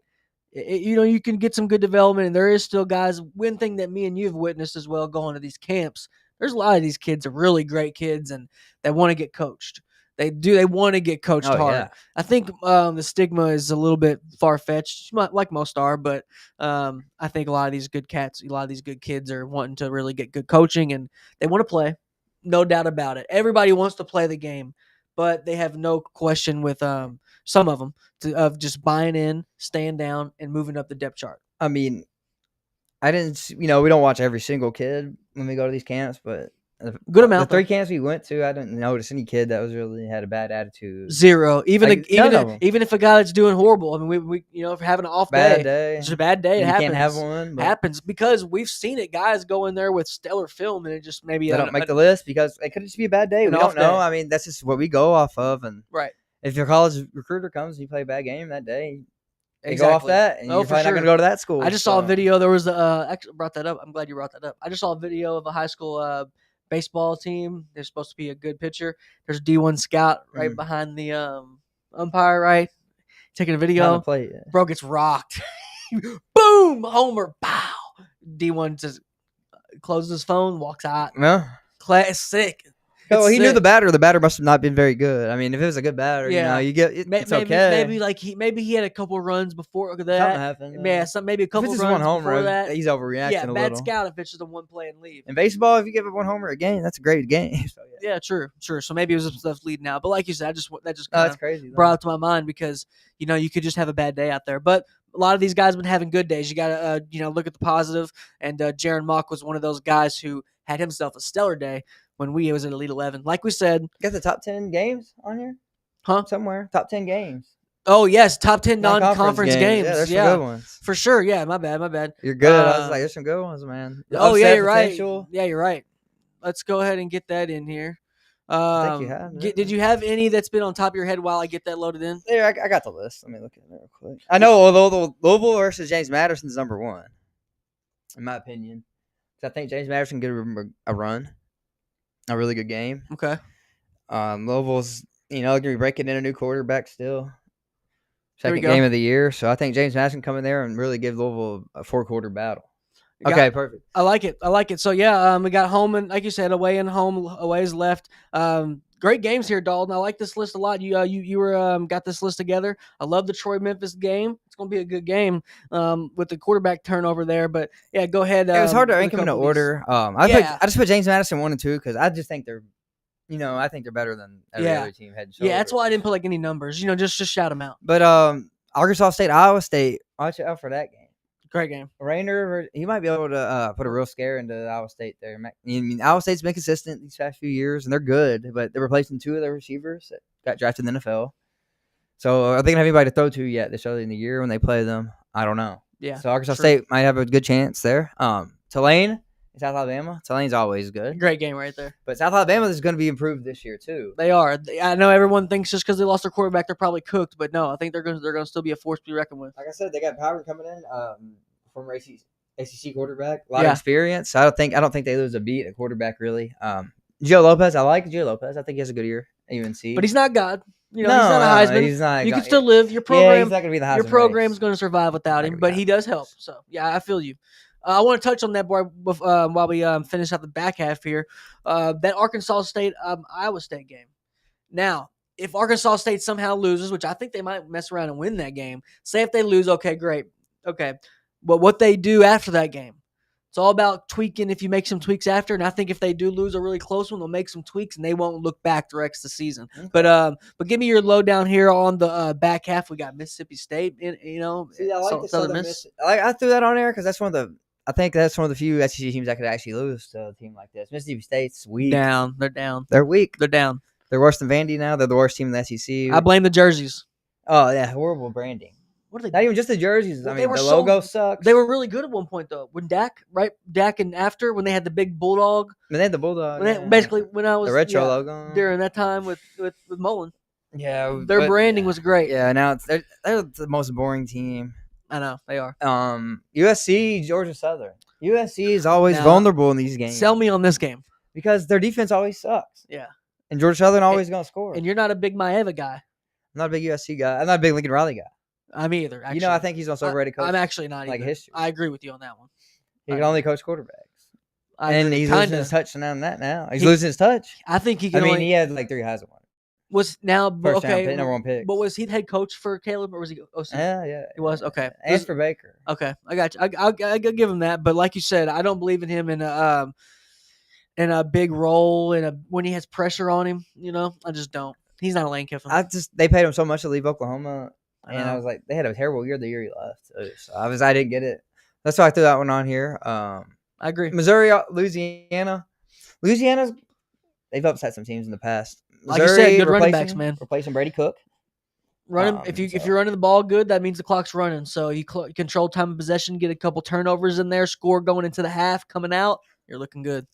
you can get some good development. And there is still guys, one thing that me and you have witnessed as well going to these camps, There's a lot of these kids are really great kids, and they want to get coached. They do. They want to get coached hard. Yeah. I think the stigma is a little bit far-fetched, like most are, but I think a lot of these good kids are wanting to really get good coaching, and they want to play. No doubt about it. Everybody wants to play the game, but they have no question with some of them of just buying in, staying down, and moving up the depth chart. I mean, we don't watch every single kid when we go to these camps, but good amount. The 3 camps we went to, I didn't notice any kid that was really had a bad attitude. Zero. Even if a guy that's doing horrible. I mean, we if having an off day, it's a bad day. It happens. You can't have one. It happens because we've seen it. Guys go in there with stellar film, and it just maybe they don't make the list because it could just be a bad day. We don't know. I mean, that's just what we go off of. And right. If your college recruiter comes and you play a bad game that day, you go off that, and you're probably not going to go to that school. I just saw a video. There was actually brought that up. I'm glad you brought that up. I just saw a video of a high school baseball team. They're supposed to be a good pitcher. There's a D1 scout right behind the umpire, right? Taking a video. Bro gets rocked. Boom! Homer. Pow! D1 just closes his phone, walks out. No. Classic. Oh, he knew the batter. The batter must have not been very good. I mean, if it was a good batter, you get it's okay. Maybe he had a couple runs before that. Something happened. Yeah, maybe a couple runs one homer, before that. He's overreacting. Yeah, a bad little. Scout if it's just a one play and leave. In baseball, if you give up one homer a game, that's a great game. So, yeah, true. So maybe it was some stuff leading out. But like you said, that just that's crazy. Brought up to my mind because you could just have a bad day out there, but. A lot of these guys have been having good days. You got to, look at the positive. And Jarin Mock was one of those guys who had himself a stellar day when he was at Elite 11. Like we said. Got the top 10 games on here? Huh? Somewhere. Top 10 games. Oh, yes. Top 10 non-conference games. Yeah, there's some good ones. For sure. Yeah, my bad. You're good. I was like, there's some good ones, man. Yeah, you're right. Yeah, you're right. Let's go ahead and get that in here. I think you have. Did you have any that's been on top of your head while I get that loaded in? Yeah, I got the list. Let me look at it real quick. I know, although the Louisville versus James Madison's number 1, in my opinion. I think James Madison can get a run, a really good game. Okay. Louisville's, going to be breaking in a new quarterback still. Second game of the year. So I think James Madison come in there and really give Louisville a 4-quarter battle. Okay, perfect. I like it. So yeah, we got home and like you said, away and home, aways left. Great games here, Dalton. I like this list a lot. You were got this list together. I love the Troy-Memphis game. It's going to be a good game with the quarterback turnover there. But yeah, go ahead. It was hard to rank them in order. I just put James Madison 1 and 2 because I just think they're, I think they're better than every other team head and shoulders. Yeah, that's why I didn't put any numbers. Just shout them out. But Arkansas State, Iowa State. Watch out for that game. Great game. Rainer, he might be able to put a real scare into Iowa State there. I mean, Iowa State's been consistent these past few years, and they're good, but they're replacing 2 of their receivers that got drafted in the NFL. So are they going to have anybody to throw to yet this early in the year when they play them? I don't know. Yeah. So Arkansas State might have a good chance there. Tulane, South Alabama. Tulane's always good. Great game right there. But South Alabama is going to be improved this year too. They are. I know everyone thinks just because they lost their quarterback, they're probably cooked, but no, I think they're going to still be a force to be reckoned with. Like I said, they got Power coming in. Former ACC quarterback, a lot of experience. I don't think they lose a beat at quarterback really. Gio Lopez, I like Gio Lopez. I think he has a good year at UNC. But he's not God. He's not a Heisman. He's not. You can still live. Your program. He's not going to be the Heisman. Your program's going to survive without him, but he does help. So yeah, I feel you. I want to touch on that while we finish out the back half here. That Arkansas State Iowa State game. Now, if Arkansas State somehow loses, which I think they might mess around and win that game. Say if they lose, okay, great, okay. But what they do after that game, it's all about tweaking if you make some tweaks after. And I think if they do lose a really close one, they'll make some tweaks and they won't look back the rest of the season. Okay. But give me your lowdown here on the back half. We got Mississippi State, See, I like the Southern Miss. I threw that on there because that's one of the few SEC teams that could actually lose to a team like this. Mississippi State's weak. They're down. They're weak. They're down. They're worse than Vanden now. They're the worst team in the SEC. I blame the jerseys. Oh, yeah, horrible branding. What are they? Not even just the jerseys. Well, I mean, the logo sucks. They were really good at one point, though. When Dak and after, when they had the big bulldog. When they had the bulldog. Basically, when I was. The retro logo. During that time with Mullen. Yeah. Their branding was great. Yeah, now they're the most boring team. I know, they are. USC, Georgia Southern. USC is always vulnerable in these games. Sell me on this game. Because their defense always sucks. Yeah. And Georgia Southern always going to score. And you're not a big Maeva guy. I'm not a big USC guy. I'm not a big Lincoln Riley guy. I'm either. Actually. I think he's also overrated coach. I'm actually not either. Like history. I agree with you on that one. He can only coach quarterbacks. And he's losing his touch now. He's losing his touch. I think he can. He had like 3 Heisman. Was now First okay? down, number 1 pick. But was he the head coach for Caleb, or was he OC? Yeah. He was okay. And for Baker. Okay, I got you. I'll give him that. But like you said, I don't believe in him in a big role when he has pressure on him. I just don't. He's not a Lane Kiffin. They paid him so much to leave Oklahoma, and I was like, they had a terrible year the year he left. So I didn't get it. That's why I threw that one on here. I agree. Missouri, Louisiana's they've upset some teams in the past. Like you said, good running backs, man. Replacing Brady Cook. If you're running the ball good, that means the clock's running. So you control time of possession, get a couple turnovers in there, score going into the half, coming out, you're looking good.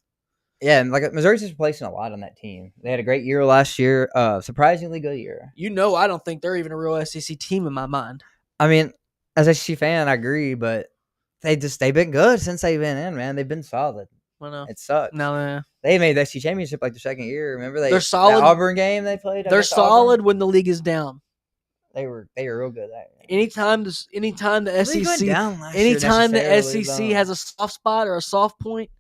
Yeah, and like Missouri's just replacing a lot on that team. They had a great year last year, surprisingly good year. I don't think they're even a real SEC team in my mind. I mean, as a SEC fan, I agree, but they've been good since they've been in, man. They've been solid. I know. It sucks. No, they made the SEC championship like the second year. Remember they're solid. The Auburn game they played. They're solid when the league is down. They were real good. Anytime the SEC has a soft spot or a soft point,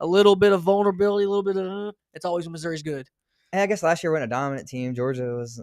a little bit of vulnerability, a little bit of it's always when Missouri's good. And I guess last year we went a dominant team. Georgia was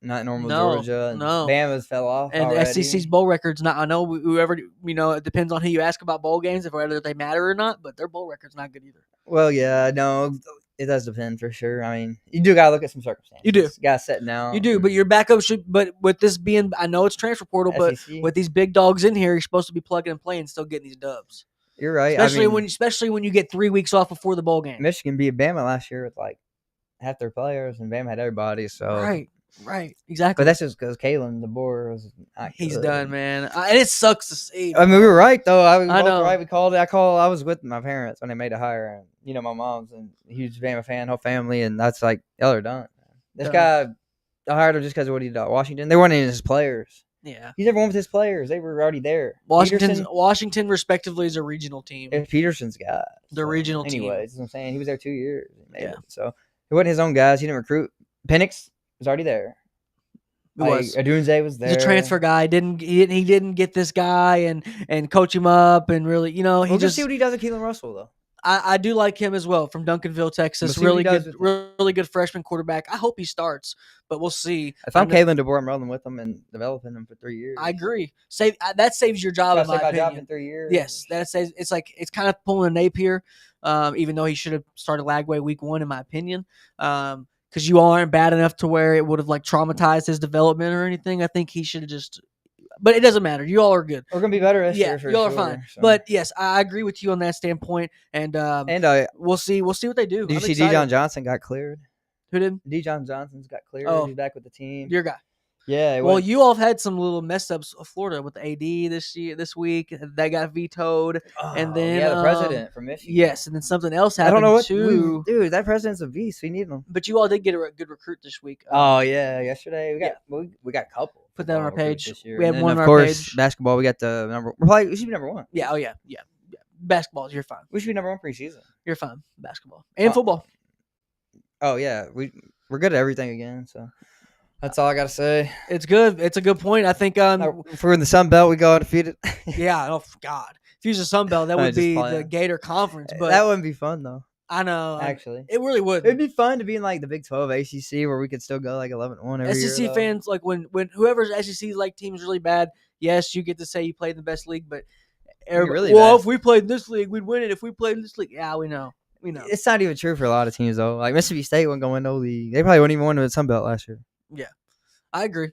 not normal. Georgia. No, Bama's fell off. And already. SEC's bowl records. Not. I know whoever it depends on who you ask about bowl games, whether they matter or not. But their bowl record's not good either. Well, yeah, no, it does depend for sure. I mean, you do gotta look at some circumstances. You do. You gotta set now. You do, but your backup should. But with this being, I know it's transfer portal, but with these big dogs in here, you're supposed to be plugging and playing, still getting these dubs. You're right. Especially when you get 3 weeks off before the bowl game. Michigan beat Bama last year with like half their players, and Bama had everybody. So right, exactly. But that's just because Kalen DeBoer was. He's done, man, and it sucks to see. I mean, we were right though. I know. Right, we called it. I was with my parents when they made a hire, and my mom's a huge Bama fan, whole family, and that's like, y'all are done. This guy, I hired him just because of what he did at Washington. They weren't even his players. Yeah, he's never won with his players. They were already there. Washington, respectively, is a regional team. It's Peterson's guys. The regional team. Anyways, that's what I'm saying. He was there 2 years. So he wasn't his own guys. He didn't recruit. Penix was already there. Adunze was there. He's a transfer guy. He didn't get this guy and coach him up and really, We'll just see what he does at Keelan Russell though. I do like him as well from Duncanville, Texas. Really good freshman quarterback. I hope he starts, but we'll see. If I'm Kalen DeBoer, I'm rolling with him and developing him for 3 years. I agree. That saves your job in my opinion. Job in 3 years. Yes, that saves. It's kind of pulling a Napier, even though he should have started Lagway week 1 in my opinion. Because you all aren't bad enough to where it would have like traumatized his development or anything. I think he should have just. But it doesn't matter. You all are good. We're gonna be better this year. You all are fine. So. But yes, I agree with you on that standpoint. And we'll see what they do. Did you see Dijon Johnson got cleared? Who did? Dijon Johnson's got cleared. Oh. He's back with the team. Your guy. Yeah. Well, you all have had some little mess ups of Florida with the AD this week. That got vetoed, and then the president from Michigan. Yes, and then something else happened. I don't know what too. Dude, that president's a beast. We need him. But you all did get a good recruit this week. Yesterday we got a couple. Put that on our page. We had one on our page. Basketball, we got the number. We should be number 1. Yeah. Oh yeah. Basketball, you're fine. We should be number 1 preseason. You're fine. Basketball and football. Oh yeah, we're good at everything again. So. That's all I gotta say. It's good. It's a good point. I think if we're in the Sun Belt, we go undefeated. Yeah. Oh God. If you use the Sun Belt, that would be the Gator Conference. But that wouldn't be fun though. I know. Actually, it really would. It'd be fun to be in like the Big 12 ACC where we could still go like 11-1 every year. SEC fans like when whoever's SEC like team is really bad. Yes, you get to say you played in the best league, but if we played in this league, we'd win it. If we played in this league, yeah, we know. It's not even true for a lot of teams though. Like Mississippi State wouldn't go win no league. They probably wouldn't even win the Sun Belt last year. Yeah. I agree.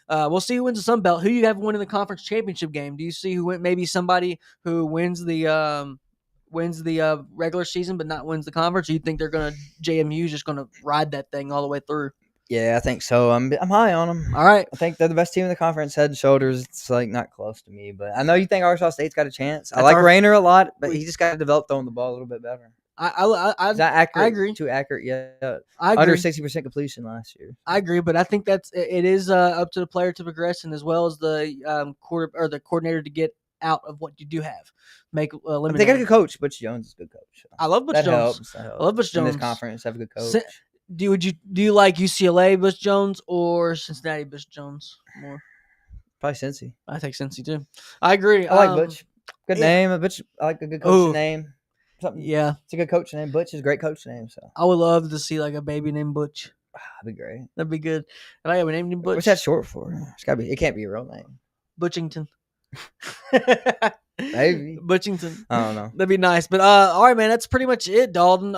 We'll see who wins the Sun Belt. Who you have winning the conference championship game? Do you see maybe somebody who wins the regular season but not wins the conference? Or you think JMU's just gonna ride that thing all the way through? Yeah, I think so. I'm high on them. All right. I think they're the best team in the conference, head and shoulders. It's like not close to me, but I know you think Arkansas State's got a chance. I like Rayner a lot, but he just got to develop throwing the ball a little bit better. Is that accurate? I agree. Too accurate? Yeah. Under 60% completion last year. I agree, but I think it is up to the player to progress, and as well as the coordinator to get out of what you do have. They got a good coach. Butch Jones is a good coach. I love Butch Jones. That helps. I love Butch Jones. In this conference, have a good coach. Do you like UCLA Butch Jones or Cincinnati Butch Jones more? Probably Cincy. I think Cincy too. I agree. I like Butch. Good name. Butch. I like a good coach's name. something. Yeah, it's a good coach name. Butch is a great coach name. So I would love to see like a baby named Butch. That'd be great. That'd be good. If I have a name named Butch. What's that short for? It's gotta be. It can't be a real name. Butchington. Maybe Butchington. I don't know. That'd be nice. But all right, man, that's pretty much it, Dalton.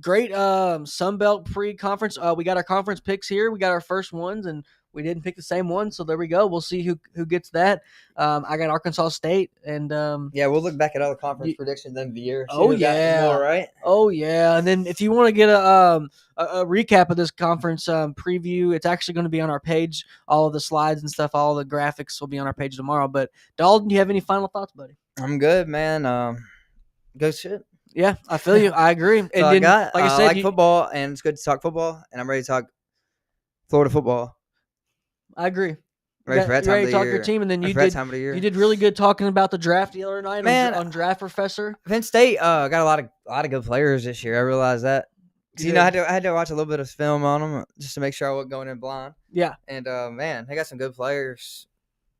Great Sunbelt pre-conference. We got our conference picks here. We got our first ones, and we didn't pick the same one, so there we go. We'll see who gets that. I got Arkansas State, and we'll look back at other conference predictions end of the year. Oh yeah, all right. Oh yeah, and then if you want to get a recap of this conference preview, it's actually going to be on our page. All of the slides and stuff, all the graphics will be on our page tomorrow. But Dalton, do you have any final thoughts, buddy? I'm good, man. Go shit. Yeah, I feel you. I agree. And then, I got. Like I said, I like football, and it's good to talk football, and I'm ready to talk Florida football. I agree. Ready to talk your team, and then you did really good talking about the draft the other night on Draft Professor. Penn State got a lot of good players this year. I realized that. You know, I had to watch a little bit of film on them just to make sure I wasn't going in blind. Yeah. And man, they got some good players.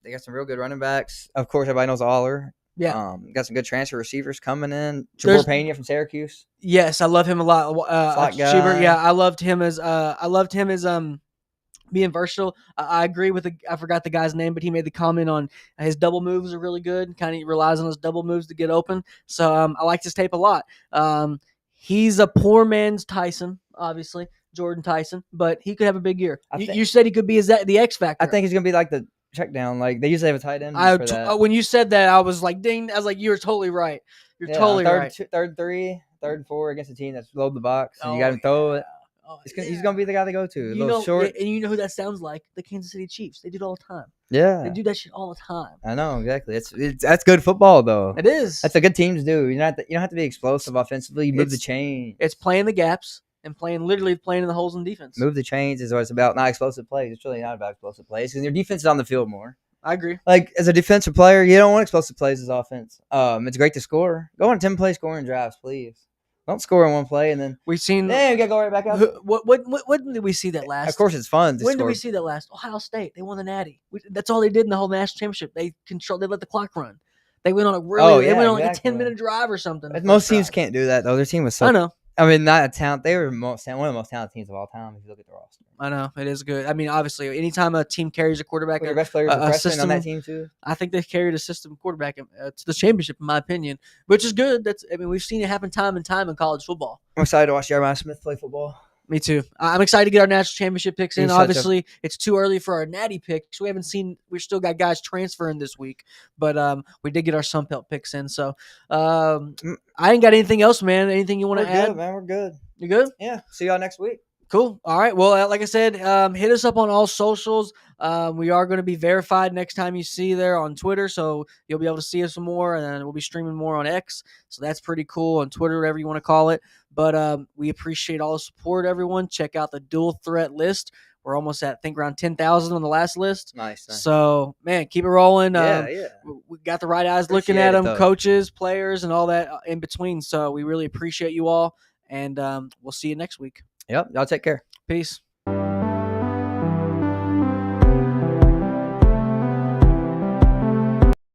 They got some real good running backs. Of course, everybody knows Aller. Yeah. Got some good transfer receivers coming in. Jabor Pena from Syracuse. Yes, I love him a lot. Guy. Yeah, I loved him as being versatile. I agree with I forgot the guy's name, but he made the comment on his double moves are really good. Kind of relies on his double moves to get open. So I like his tape a lot. He's a poor man's Tyson, obviously, Jordan Tyson, but he could have a big year. You said he could be the X factor. I think he's gonna be like the check down. Like they usually have a tight end for that. When you said that, I was like, ding! I was like, you're totally right. You're totally right. Third and 4 against a team that's load the box, and you got to throw it. He's gonna be the guy to go to. Short, and you know who that sounds like? The Kansas City Chiefs. They do it all the time. Yeah, they do that shit all the time. I know exactly. That's good football though. It is. That's what good teams do. You don't have to be explosive offensively. You move the chain. It's playing the gaps and literally playing in the holes in defense. Move the chains is what it's about. Not explosive plays. It's really not about explosive plays because your defense is on the field more. I agree. Like as a defensive player, you don't want explosive plays as offense. It's great to score. Go on 10-play scoring drives, please. Don't score in one play and then we've seen. Then we gotta go right back out. When did we see that last? Of course, it's fun. When did we see that last? Ohio State. They won the Natty. That's all they did in the whole national championship. They let the clock run. They went on a they went on like a 10-minute drive or something. Most teams can't do that though. Their team was so. I know. I mean, not a talent. They were one of the most talented teams of all time. If you look at the roster, I know it is good. I mean, obviously, anytime a team carries a quarterback, their best players are freshmen on that team too. I think they've carried a system quarterback to the championship, in my opinion, which is good. We've seen it happen time and time in college football. I'm excited to watch Jeremiah Smith play football. Me too. I'm excited to get our national championship picks in. Obviously, it's too early for our natty picks. We've still got guys transferring this week, but we did get our Sunbelt picks in. So I ain't got anything else, man. Anything you want to add? Good, man. We're good. You good? Yeah. See y'all next week. Cool. All right. Well, like I said, hit us up on all socials. We are going to be verified next time you see there on Twitter, so you'll be able to see us some more, and then we'll be streaming more on X. So that's pretty cool, on Twitter, whatever you want to call it. But we appreciate all the support, everyone. Check out the dual threat list. We're almost at, I think, around 10,000 on the last list. Nice. So, man, keep it rolling. Yeah. We got the right eyes looking at them, coaches, players, and all that in between. So we really appreciate you all, and we'll see you next week. Yep. Y'all take care. Peace.